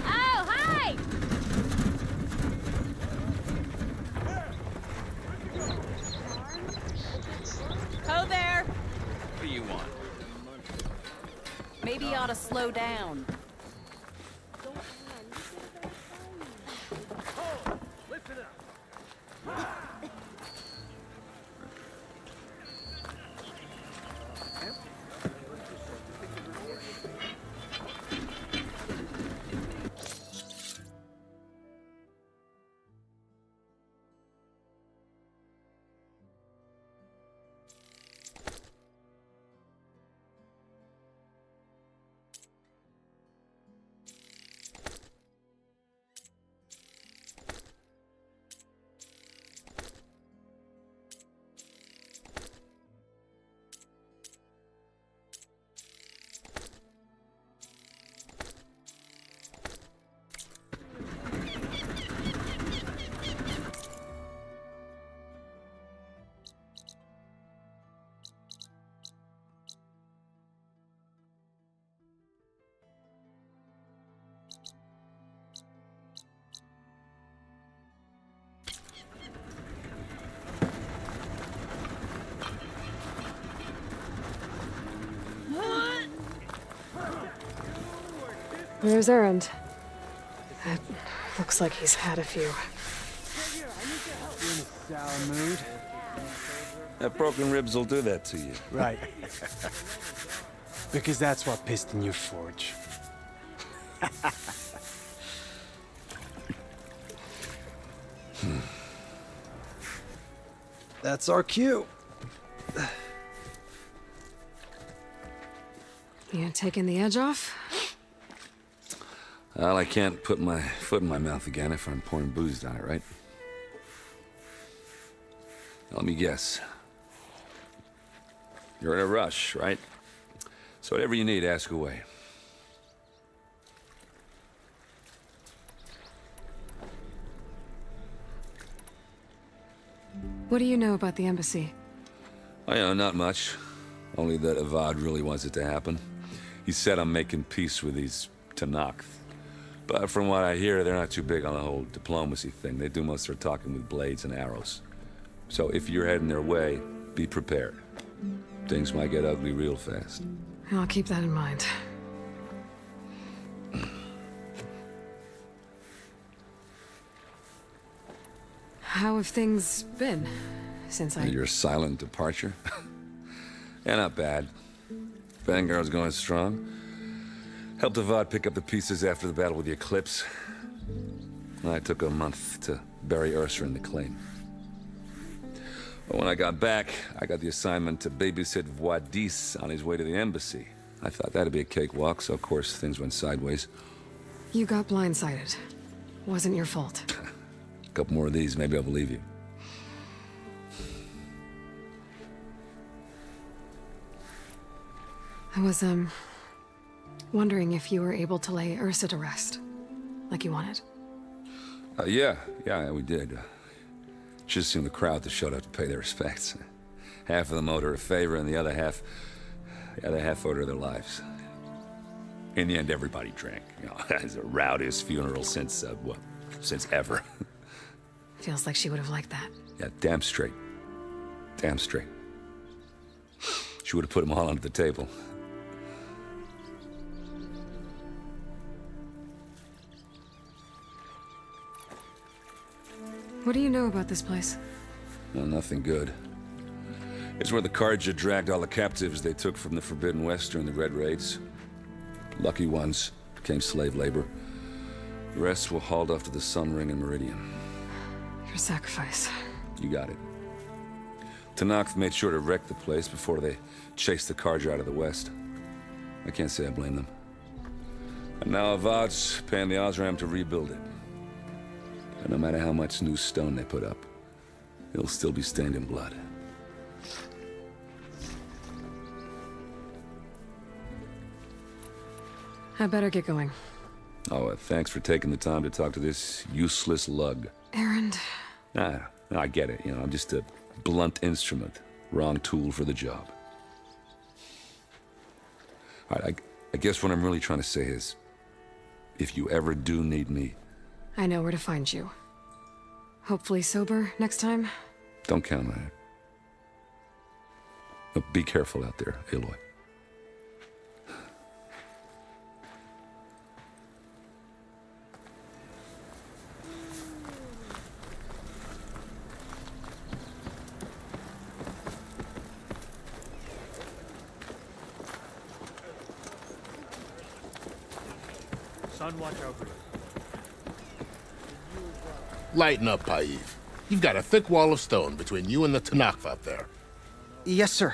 Oh, hi! Ho there! What do you want? Maybe you ought to slow down. There's Erend. It looks like he's had a few. You in a sour mood? That broken ribs will do that to you. Right. Because that's what piston you forge. That's our cue. You taking the edge off? Well, I can't put my foot in my mouth again if I'm pouring booze down it, right? Now, let me guess. You're in a rush, right? So whatever you need, ask away. What do you know about the embassy? Oh, yeah, not much. Only that Avad really wants it to happen. He said I'm making peace with these Tenakth. But from what I hear, they're not too big on the whole diplomacy thing. They do most of their talking with blades and arrows. So if you're heading their way, be prepared. Things might get ugly real fast. I'll keep that in mind. How have things been since Your silent departure? Yeah, not bad. Vanguard's going strong. Helped Avad pick up the pieces after the battle with the Eclipse. I took a month to bury Ursa in the claim. But when I got back, I got the assignment to babysit Wadis on his way to the embassy. I thought that'd be a cakewalk, so of course things went sideways. You got blindsided. Wasn't your fault. A couple more of these, maybe I'll believe you. I was, wondering if you were able to lay Ursa to rest, like you wanted. Yeah, we did. Just seen the crowd that showed up to pay their respects. Half of them owed her a favor, and the other half owed her their lives. In the end, everybody drank. You know, it's the rowdiest funeral since ever. Feels like she would have liked that. Yeah, damn straight. Damn straight. She would have put them all under the table. What do you know about this place? No, nothing good. It's where the Carja dragged all the captives they took from the Forbidden West during the Red Raids. Lucky ones became slave labor. The rest were hauled off to the Sun Ring and Meridian. Your sacrifice. You got it. Tenakth made sure to wreck the place before they chased the Carja out of the West. I can't say I blame them. And now Avad's paying the Osram to rebuild it. And no matter how much new stone they put up, it'll still be stained in blood. I better get going. Oh, thanks for taking the time to talk to this useless lug. Erend. Nah, I get it. You know, I'm just a blunt instrument. Wrong tool for the job. All right, I guess what I'm really trying to say is, if you ever do need me... I know where to find you. Hopefully sober next time. Don't count on it. But be careful out there, Aloy. Son, watch over you. Lighten up, Paiv. You've got a thick wall of stone between you and the Tenakth out there. Yes, sir.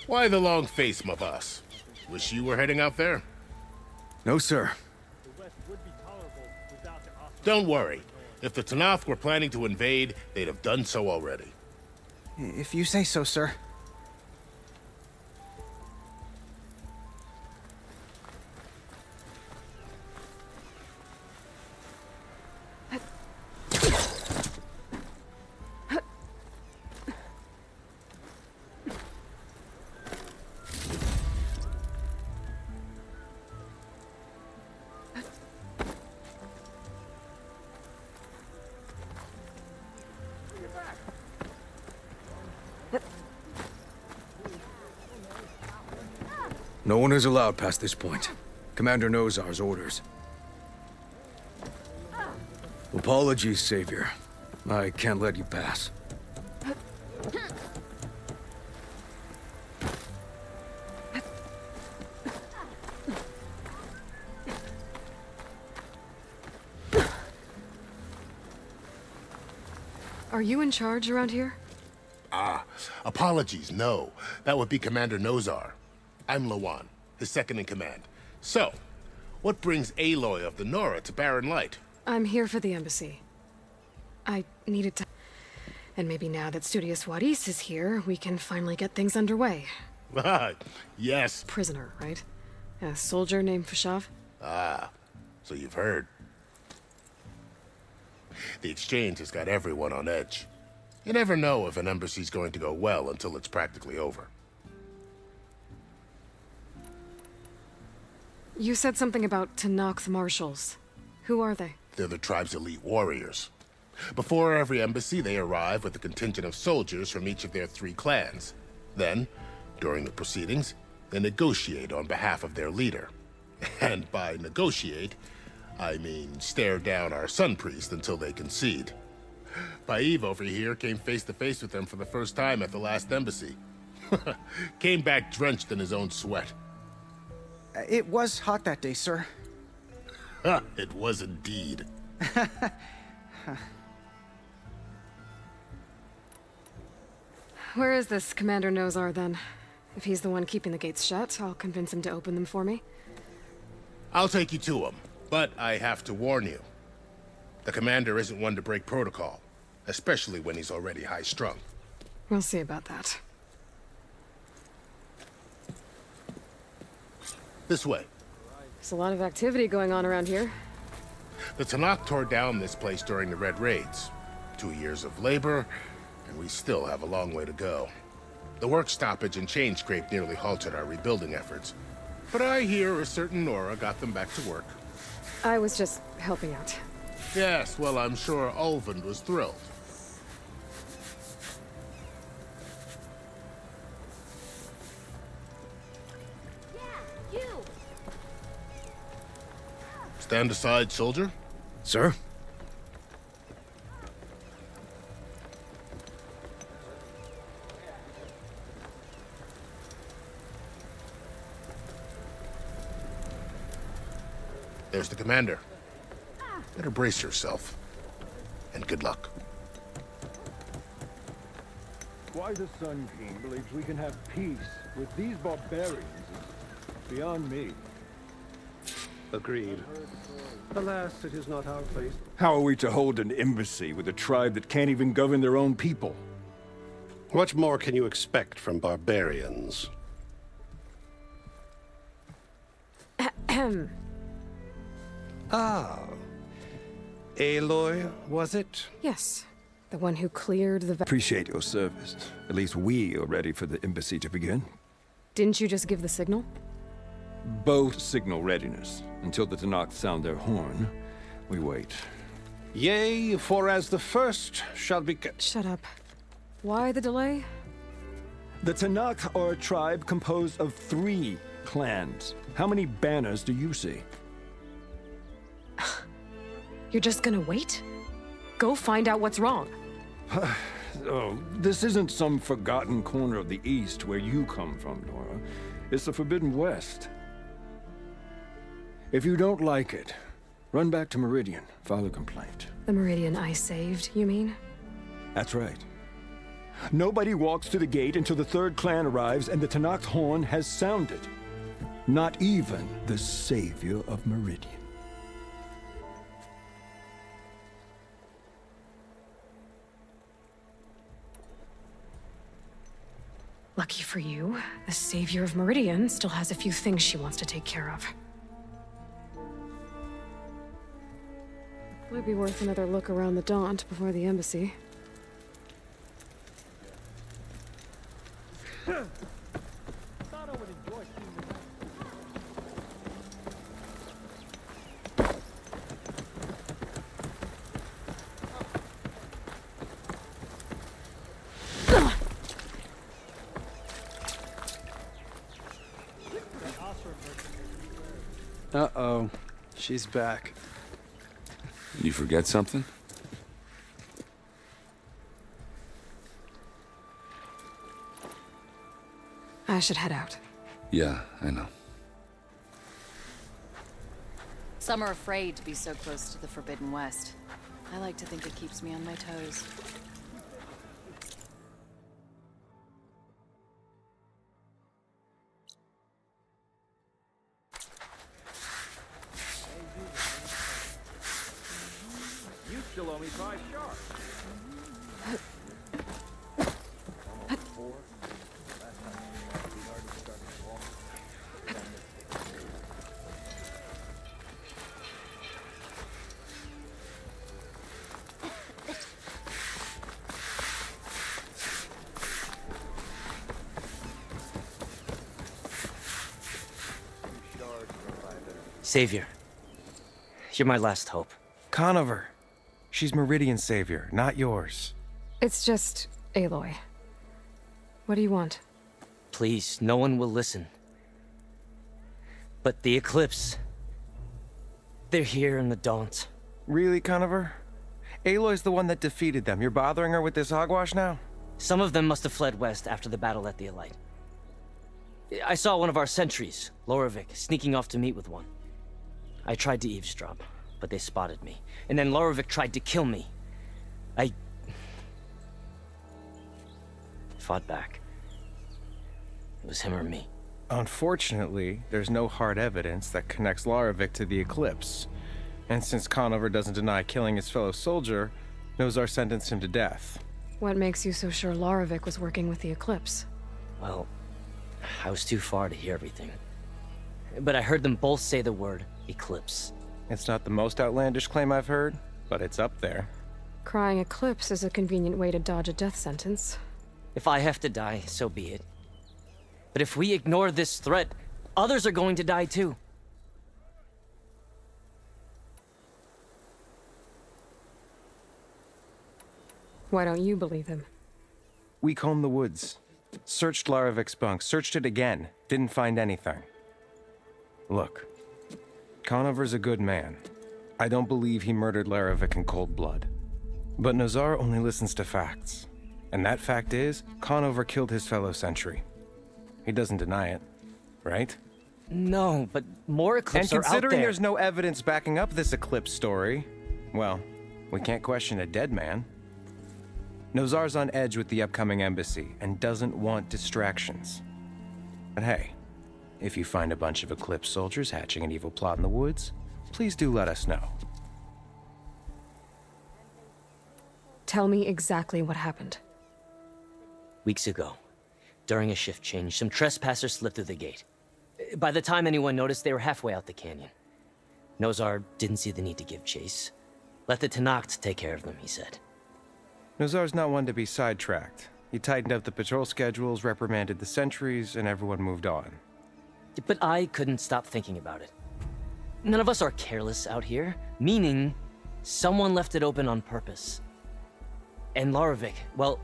Why the long face, my boss? Wish you were heading out there? No, sir. Don't worry. If the Tenakth were planning to invade, they'd have done so already. If you say so, sir. No one is allowed past this point. Commander Nozar's orders. Apologies, Savior. I can't let you pass. Are you in charge around here? Apologies, no. That would be Commander Nozar. I'm Lawan, his second in command. So, what brings Aloy of the Nora to Barren Light? I'm here for the embassy. I needed to... And maybe now that Studious Wadis is here, we can finally get things underway. Yes. Prisoner, right? A soldier named Fashav? So you've heard. The exchange has got everyone on edge. You never know if an embassy's going to go well until it's practically over. You said something about Tenakth marshals. Who are they? They're the tribe's elite warriors. Before every embassy, they arrive with a contingent of soldiers from each of their 3 clans. Then, during the proceedings, they negotiate on behalf of their leader. And by negotiate, I mean stare down our sun priest until they concede. Paiv over here came face to face with them for the first time at the last embassy. Came back drenched in his own sweat. It was hot that day, sir. It was indeed. Where is this Commander Nozar, then? If he's the one keeping the gates shut, I'll convince him to open them for me. I'll take you to him, but I have to warn you. The commander isn't one to break protocol, especially when he's already high-strung. We'll see about that. This way. There's a lot of activity going on around here. The Tenakth tore down this place during the Red Raids. 2 years of labor, and we still have a long way to go. The work stoppage and chain scrape nearly halted our rebuilding efforts. But I hear a certain Nora got them back to work. I was just helping out. Yes, well, I'm sure Ulvund was thrilled. Yeah, you! Stand aside, soldier. Sir? There's the commander. Better brace yourself. And good luck. Why the Sun King believes we can have peace with these barbarians is beyond me. Agreed. Alas, it is not our place. How are we to hold an embassy with a tribe that can't even govern their own people? What more can you expect from barbarians? Ahem. Ah. Aloy, was it? Yes. The one who cleared the... Appreciate your service. At least we are ready for the embassy to begin. Didn't you just give the signal? Both signal readiness. Until the Tenakth sound their horn, we wait. Yea, for as the first shall be... Shut up. Why the delay? The Tenakth are a tribe composed of 3 clans. How many banners do you see? You're just gonna wait? Go find out what's wrong. Oh, this isn't some forgotten corner of the East where you come from, Nora. It's the Forbidden West. If you don't like it, run back to Meridian, file a complaint. The Meridian I saved, you mean? That's right. Nobody walks to the gate until the 3rd clan arrives and the Tenakth horn has sounded. Not even the savior of Meridian. Lucky for you, the savior of Meridian still has a few things she wants to take care of. Might be worth another look around the Daunt before the embassy. Uh-oh. She's back. You forget something? I should head out. Yeah, I know. Some are afraid to be so close to the Forbidden West. I like to think it keeps me on my toes. You still owe me 5 sharks. Savior, you're my last hope. Conover. She's Meridian's savior, not yours. It's just Aloy. What do you want? Please, no one will listen. But the Eclipse... they're here in the Daunt. Really, Conover? Aloy's the one that defeated them. You're bothering her with this hogwash now? Some of them must have fled west after the battle at the Elite. I saw one of our sentries, Loravik, sneaking off to meet with one. I tried to eavesdrop, but they spotted me. And then Loravik tried to kill me. I fought back. It was him or me. Unfortunately, there's no hard evidence that connects Loravik to the Eclipse. And since Conover doesn't deny killing his fellow soldier, Nozar sentenced him to death. What makes you so sure Loravik was working with the Eclipse? Well, I was too far to hear everything. But I heard them both say the word Eclipse. It's not the most outlandish claim I've heard, but it's up there. Crying Eclipse is a convenient way to dodge a death sentence. If I have to die, so be it. But if we ignore this threat, others are going to die too. Why don't you believe him? We combed the woods. Searched Laravik's bunk, searched it again. Didn't find anything. Look, Conover's a good man. I don't believe he murdered Laravik in cold blood. But Nozar only listens to facts. And that fact is, Conover killed his fellow sentry. He doesn't deny it, right? No, but more Eclipse are out there. And considering there's no evidence backing up this Eclipse story, well, we can't question a dead man. Nozar's on edge with the upcoming embassy and doesn't want distractions. But hey, if you find a bunch of Eclipse soldiers hatching an evil plot in the woods, please do let us know. Tell me exactly what happened. Weeks ago, during a shift change, some trespassers slipped through the gate. By the time anyone noticed, they were halfway out the canyon. Nozar didn't see the need to give chase. Let the Tenakth take care of them, he said. Nozar's not one to be sidetracked. He tightened up the patrol schedules, reprimanded the sentries, and everyone moved on. But I couldn't stop thinking about it. None of us are careless out here, meaning someone left it open on purpose. And Loravik, well,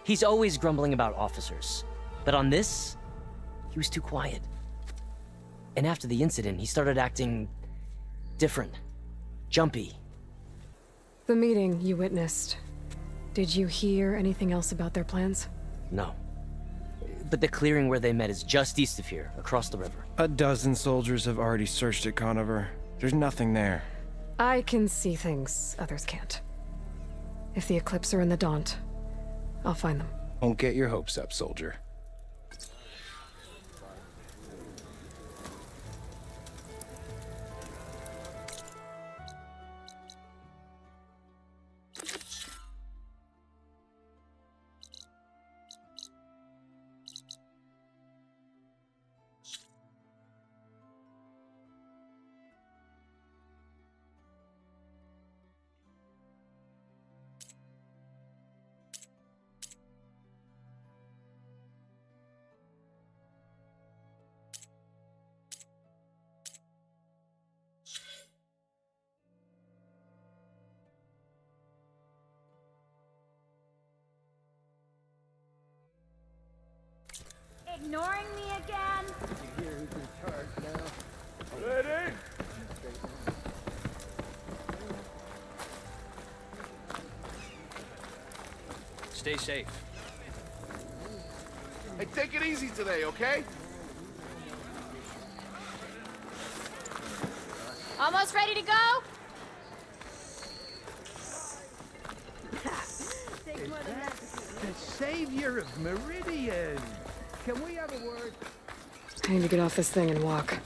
he's always grumbling about officers. But on this, he was too quiet. And after the incident, he started acting different, jumpy. The meeting you witnessed. Did you hear anything else about their plans? No. But the clearing where they met is just east of here, across the river. A dozen soldiers have already searched it, Conover. There's nothing there. I can see things others can't. If the Eclipse are in the Daunt, I'll find them. Don't get your hopes up, soldier. Ignoring me again? You hear who's in charge now? Ready? Stay safe. Hey, take it easy today, okay? Almost ready to go? The savior of Meridian. Can we have a word? I need to get off this thing and walk.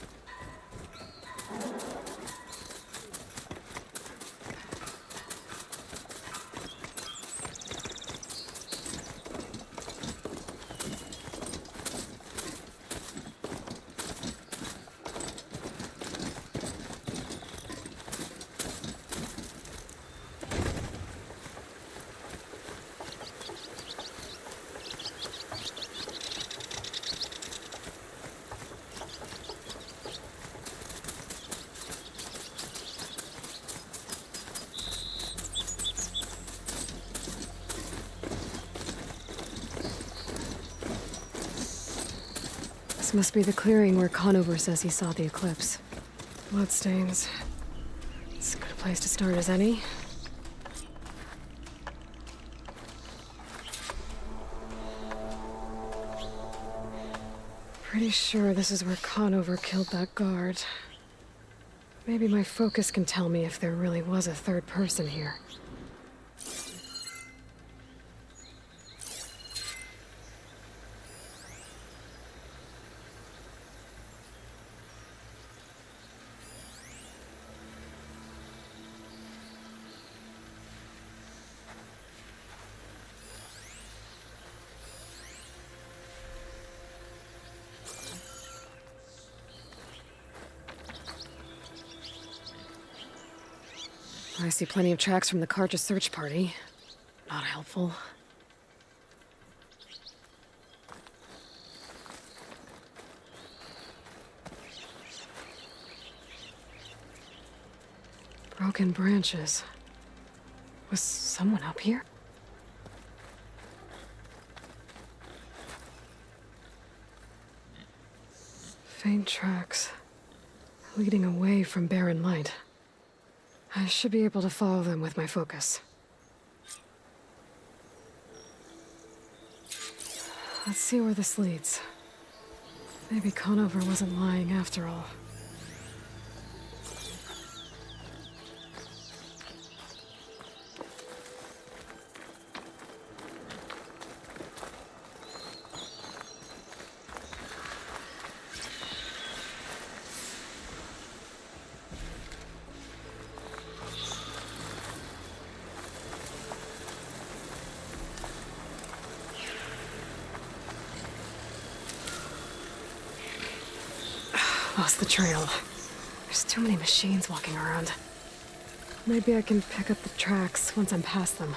This must be the clearing where Conover says he saw the eclipse. Bloodstains. It's as good a place to start as any. Pretty sure this is where Conover killed that guard. Maybe my focus can tell me if there really was a third person here. I see plenty of tracks from the Carja search party. Not helpful. Broken branches. Was someone up here? Faint tracks. Leading away from barren light. I should be able to follow them with my focus. Let's see where this leads. Maybe Conover wasn't lying after all. Lost the trail. There's too many machines walking around. Maybe I can pick up the tracks once I'm past them.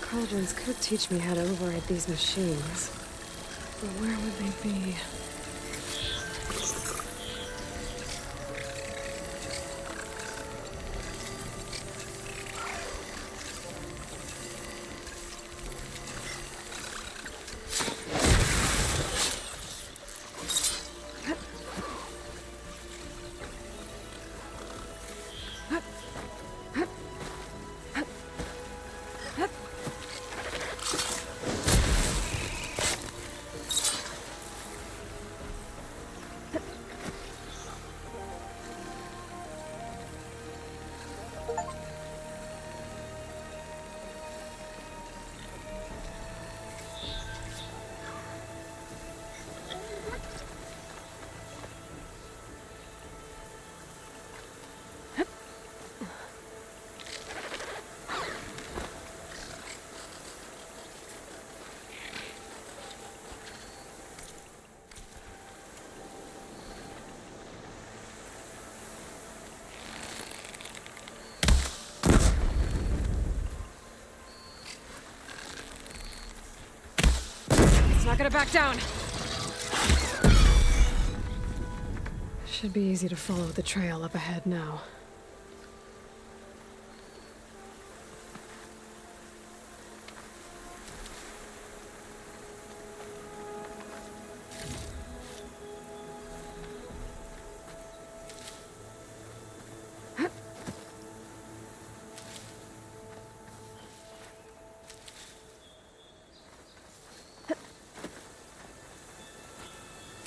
Cauldrons could teach me how to override these machines. But where would they be? It's not gonna back down. Should be easy to follow the trail up ahead now.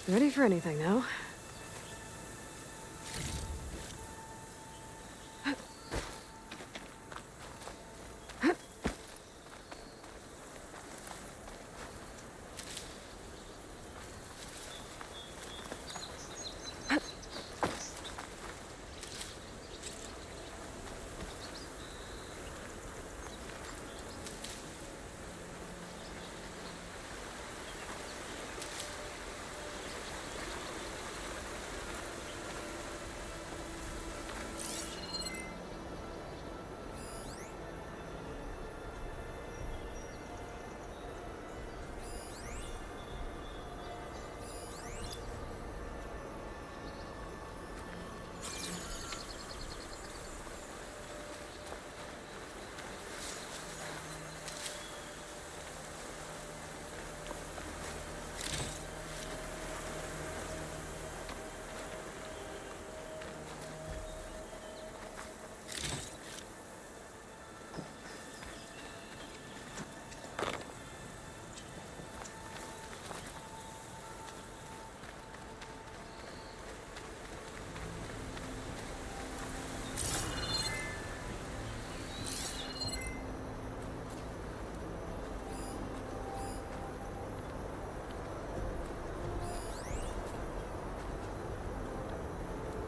Ready for anything now?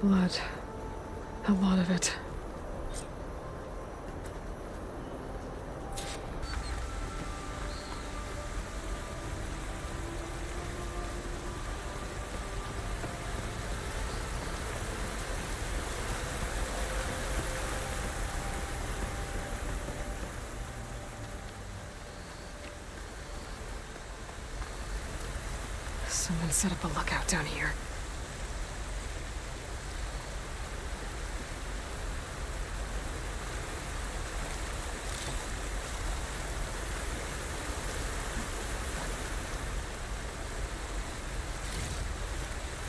Blood. A lot of it. Someone set up a lookout down here.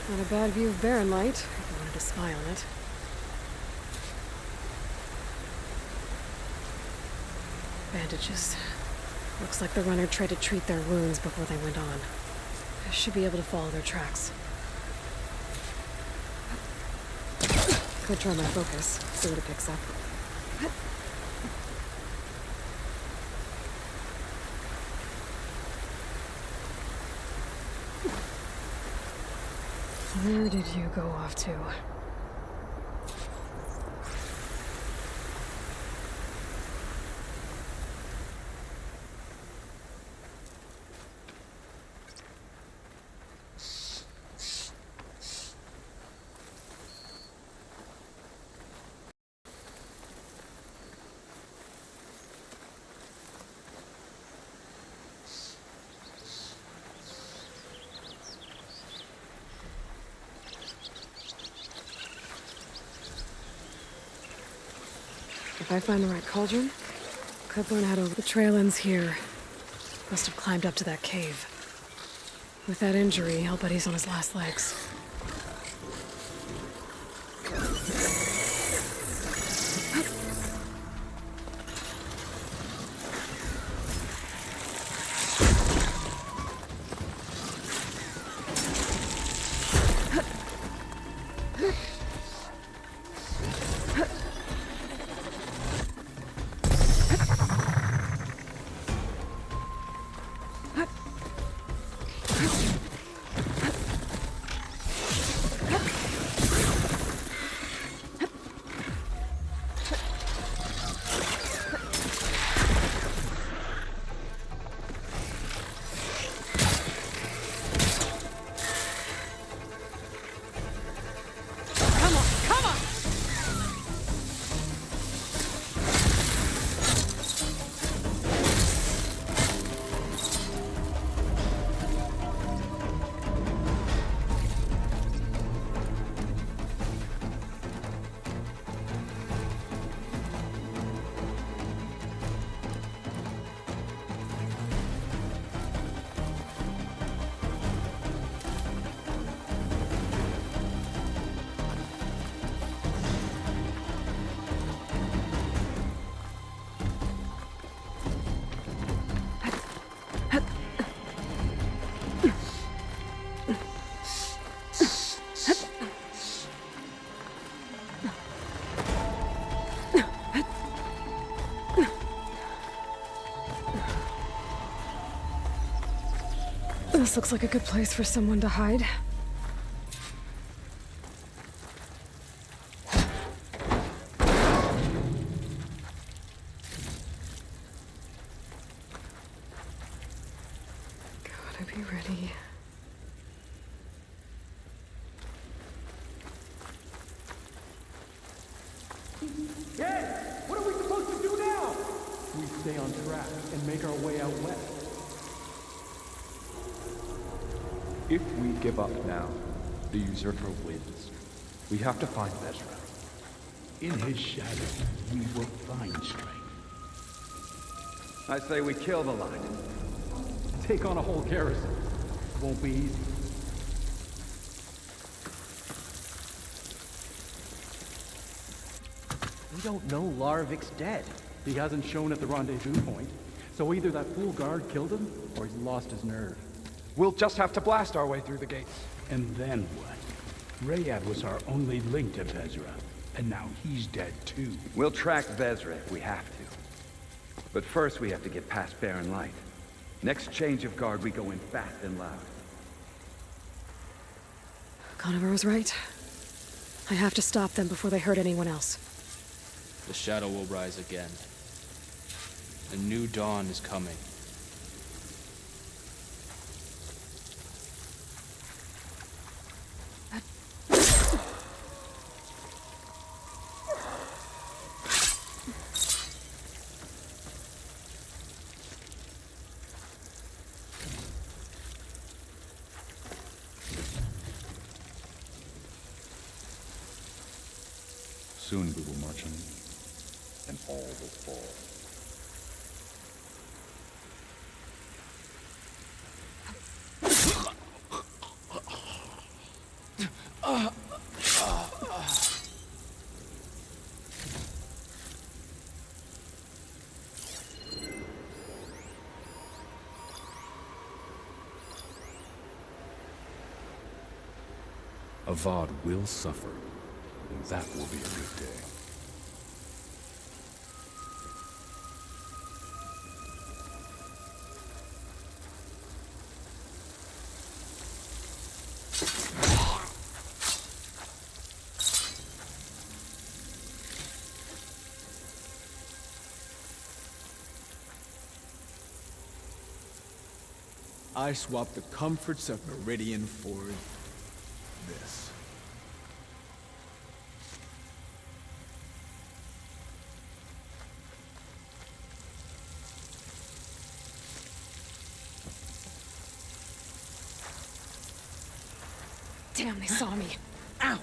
Not a bad view of Barren Light, if you wanted to spy on it. Bandages. Looks like the runner tried to treat their wounds before they went on. I should be able to follow their tracks. Could try my focus, see what it picks up. Where did you go off to? If I find the right cauldron, could learn how to... The trail ends here. Must have climbed up to that cave. With that injury, I'll bet he's on his last legs. This looks like a good place for someone to hide. Gotta be ready. Hey! What are we supposed to do now? We stay on track and make our way out west. If we give up now, the usurper wins. We have to find Vezra. In his shadow, we will find strength. I say we kill the light. Take on a whole garrison. Won't be easy. We don't know Larovik's dead. He hasn't shown at the rendezvous point, so either that fool guard killed him, or he's lost his nerve. We'll just have to blast our way through the gates. And then what? Rayad was our only link to Vezra, and now he's dead too. We'll track Vezra if we have to. But first we have to get past Barren Light. Next change of guard, we go in fast and loud. Conover was right. I have to stop them before they hurt anyone else. The shadow will rise again. A new dawn is coming. Soon we will march on, and all will fall. Avad will suffer, and that will be a good day. I swapped the comforts of Meridian for this. Damn, they saw me. Ow!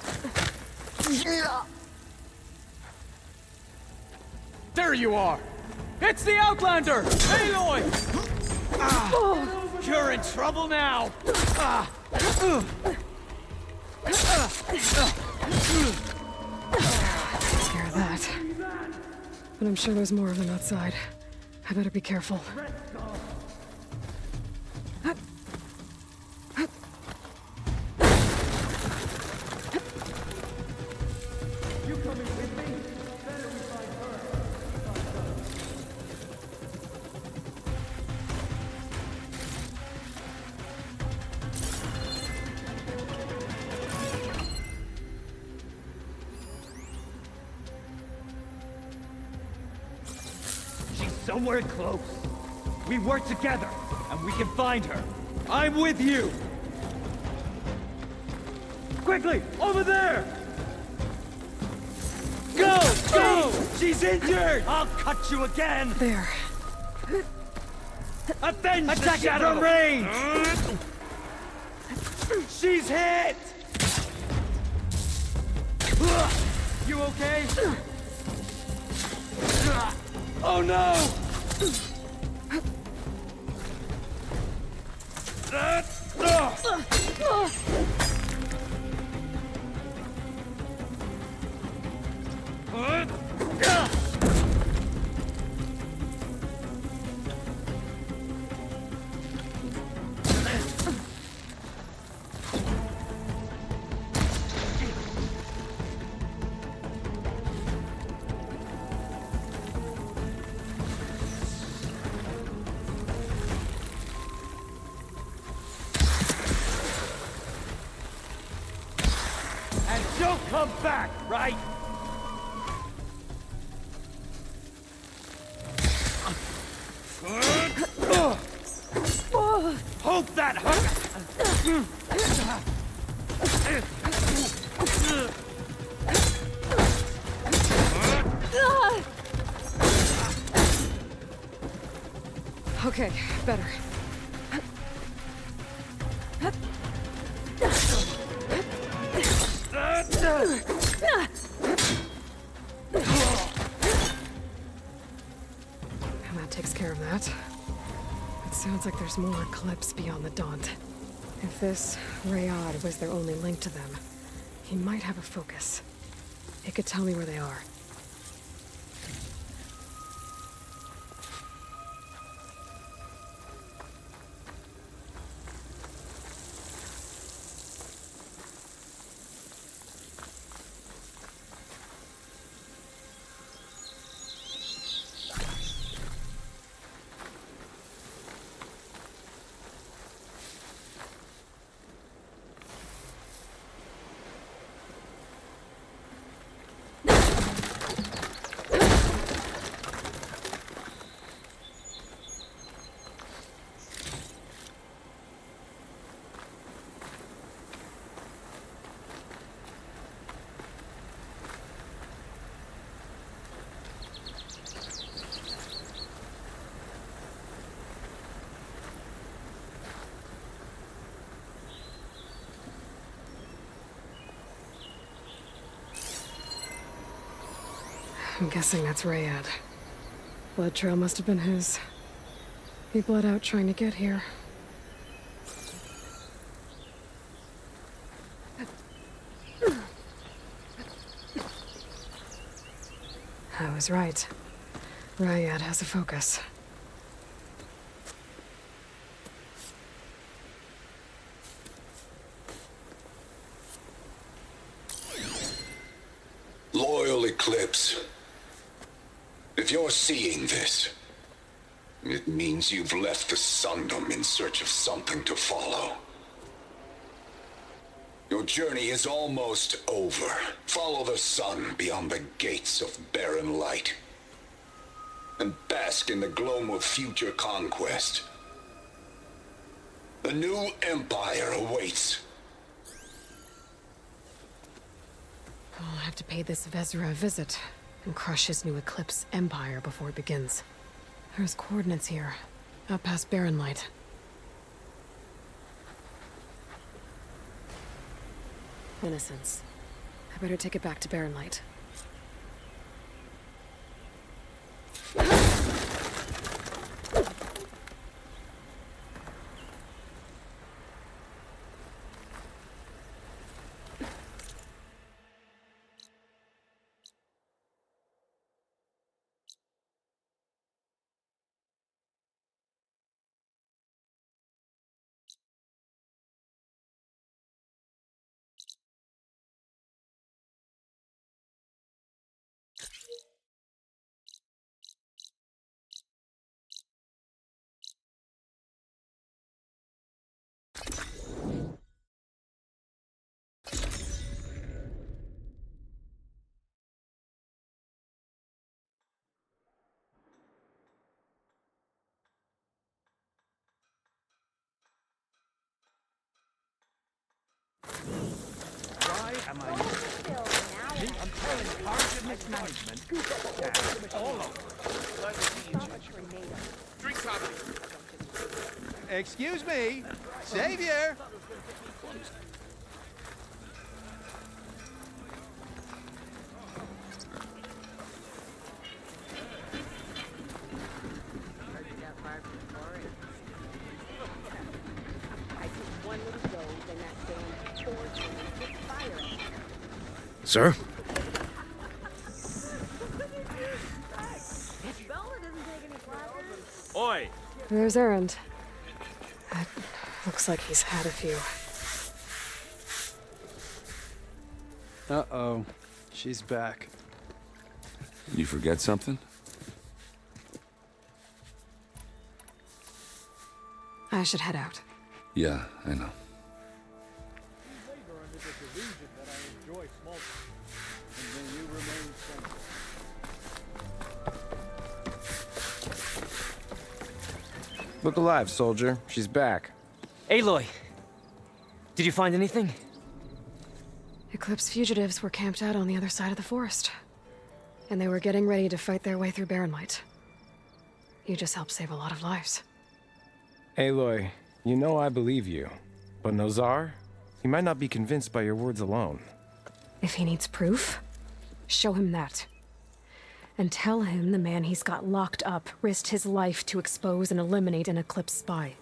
There you are! It's the Outlander! Aloy! You're in trouble now! Scare that. But I'm sure there's more of them outside. I better be careful. Somewhere close. We work together, and we can find her. I'm with you! Quickly! Over there! Go! Go! She's injured! I'll cut you again! There. Avenge the shadow! From range! She's hit! You okay? Oh no! back, right? Hold that hook! Okay, better. And that takes care of that. It sounds like there's more Eclipse beyond the Daunt. If this Rayad was their only link to them, he might have a focus. He could tell me where they are. I'm guessing that's Rayad. Blood trail must have been his. He bled out trying to get here. I was right. Rayad has a focus. Loyal Eclipse. If you're seeing this, it means you've left the Sundom in search of something to follow. Your journey is almost over. Follow the sun beyond the gates of barren light, and bask in the gloam of future conquest. The new empire awaits. I'll have to pay this Vezra a visit and crush his new Eclipse empire before it begins. There's coordinates here, out past Barren Light. Innocence. I better take it back to Barren Light. Why am I... I'm telling cards of mismanagement. All over. Drink coffee. Excuse me, Savior! Sir? Oi! There's Erend. It looks like he's had a few. Uh-oh. She's back. You forget something? I should head out. Yeah, I know. Look alive, soldier. She's back. Aloy! Did you find anything? Eclipse fugitives were camped out on the other side of the forest. And they were getting ready to fight their way through Barrenlight. You just helped save a lot of lives. Aloy, you know I believe you. But Nozar? He might not be convinced by your words alone. If he needs proof, show him that. And tell him the man he's got locked up risked his life to expose and eliminate an Eclipse spy.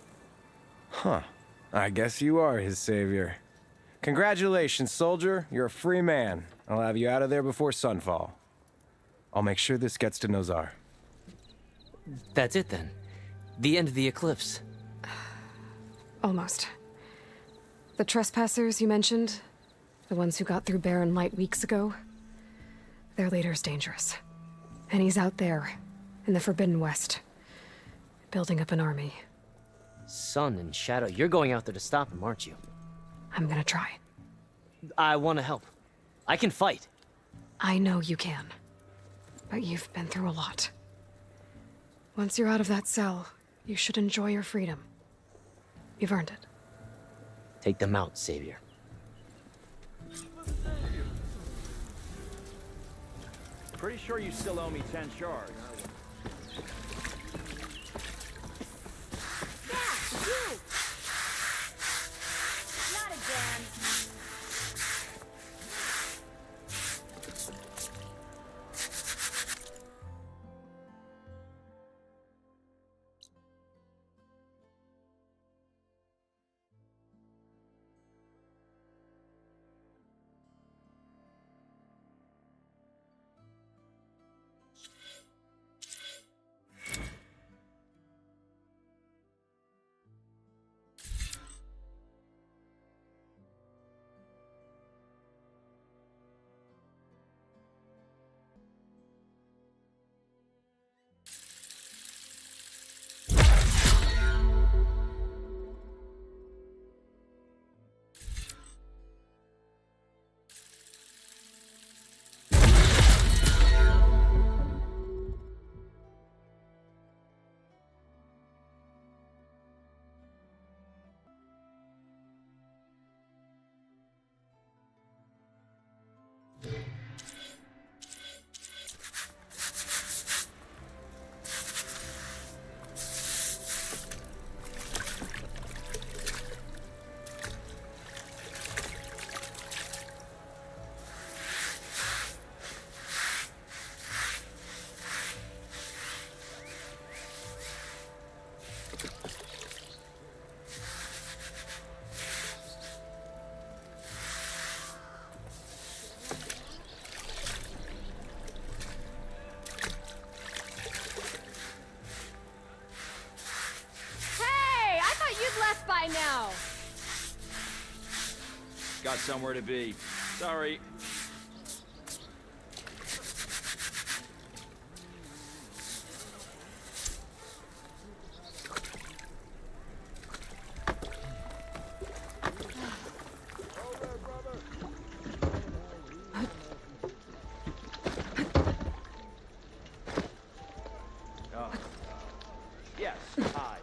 Huh. I guess you are his savior. Congratulations, soldier. You're a free man. I'll have you out of there before sunfall. I'll make sure this gets to Nozar. That's it then. The end of the Eclipse. Almost. The trespassers you mentioned, the ones who got through Barrenlight weeks ago, their leader's dangerous. And he's out there, in the Forbidden West, building up an army. Sun and Shadow, you're going out there to stop him, aren't you? I'm gonna try. I want to help. I can fight. I know you can. But you've been through a lot. Once you're out of that cell, you should enjoy your freedom. You've earned it. Take them out, Savior. Pretty sure you still owe me 10 shards. Yeah, you! Not again. By now. Got somewhere to be. Sorry. Yes, hi.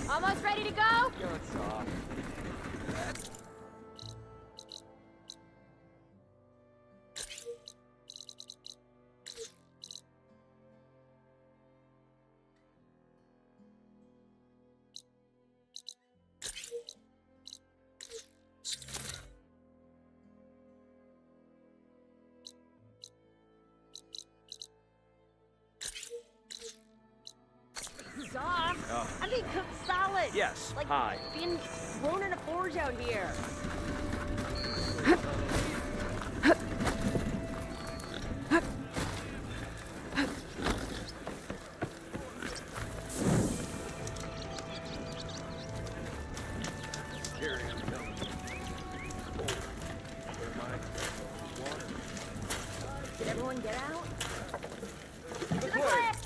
Almost ready to go? Nicholas! Yes, like, hi. being thrown in a forge out here. Did everyone get out? To the cliff!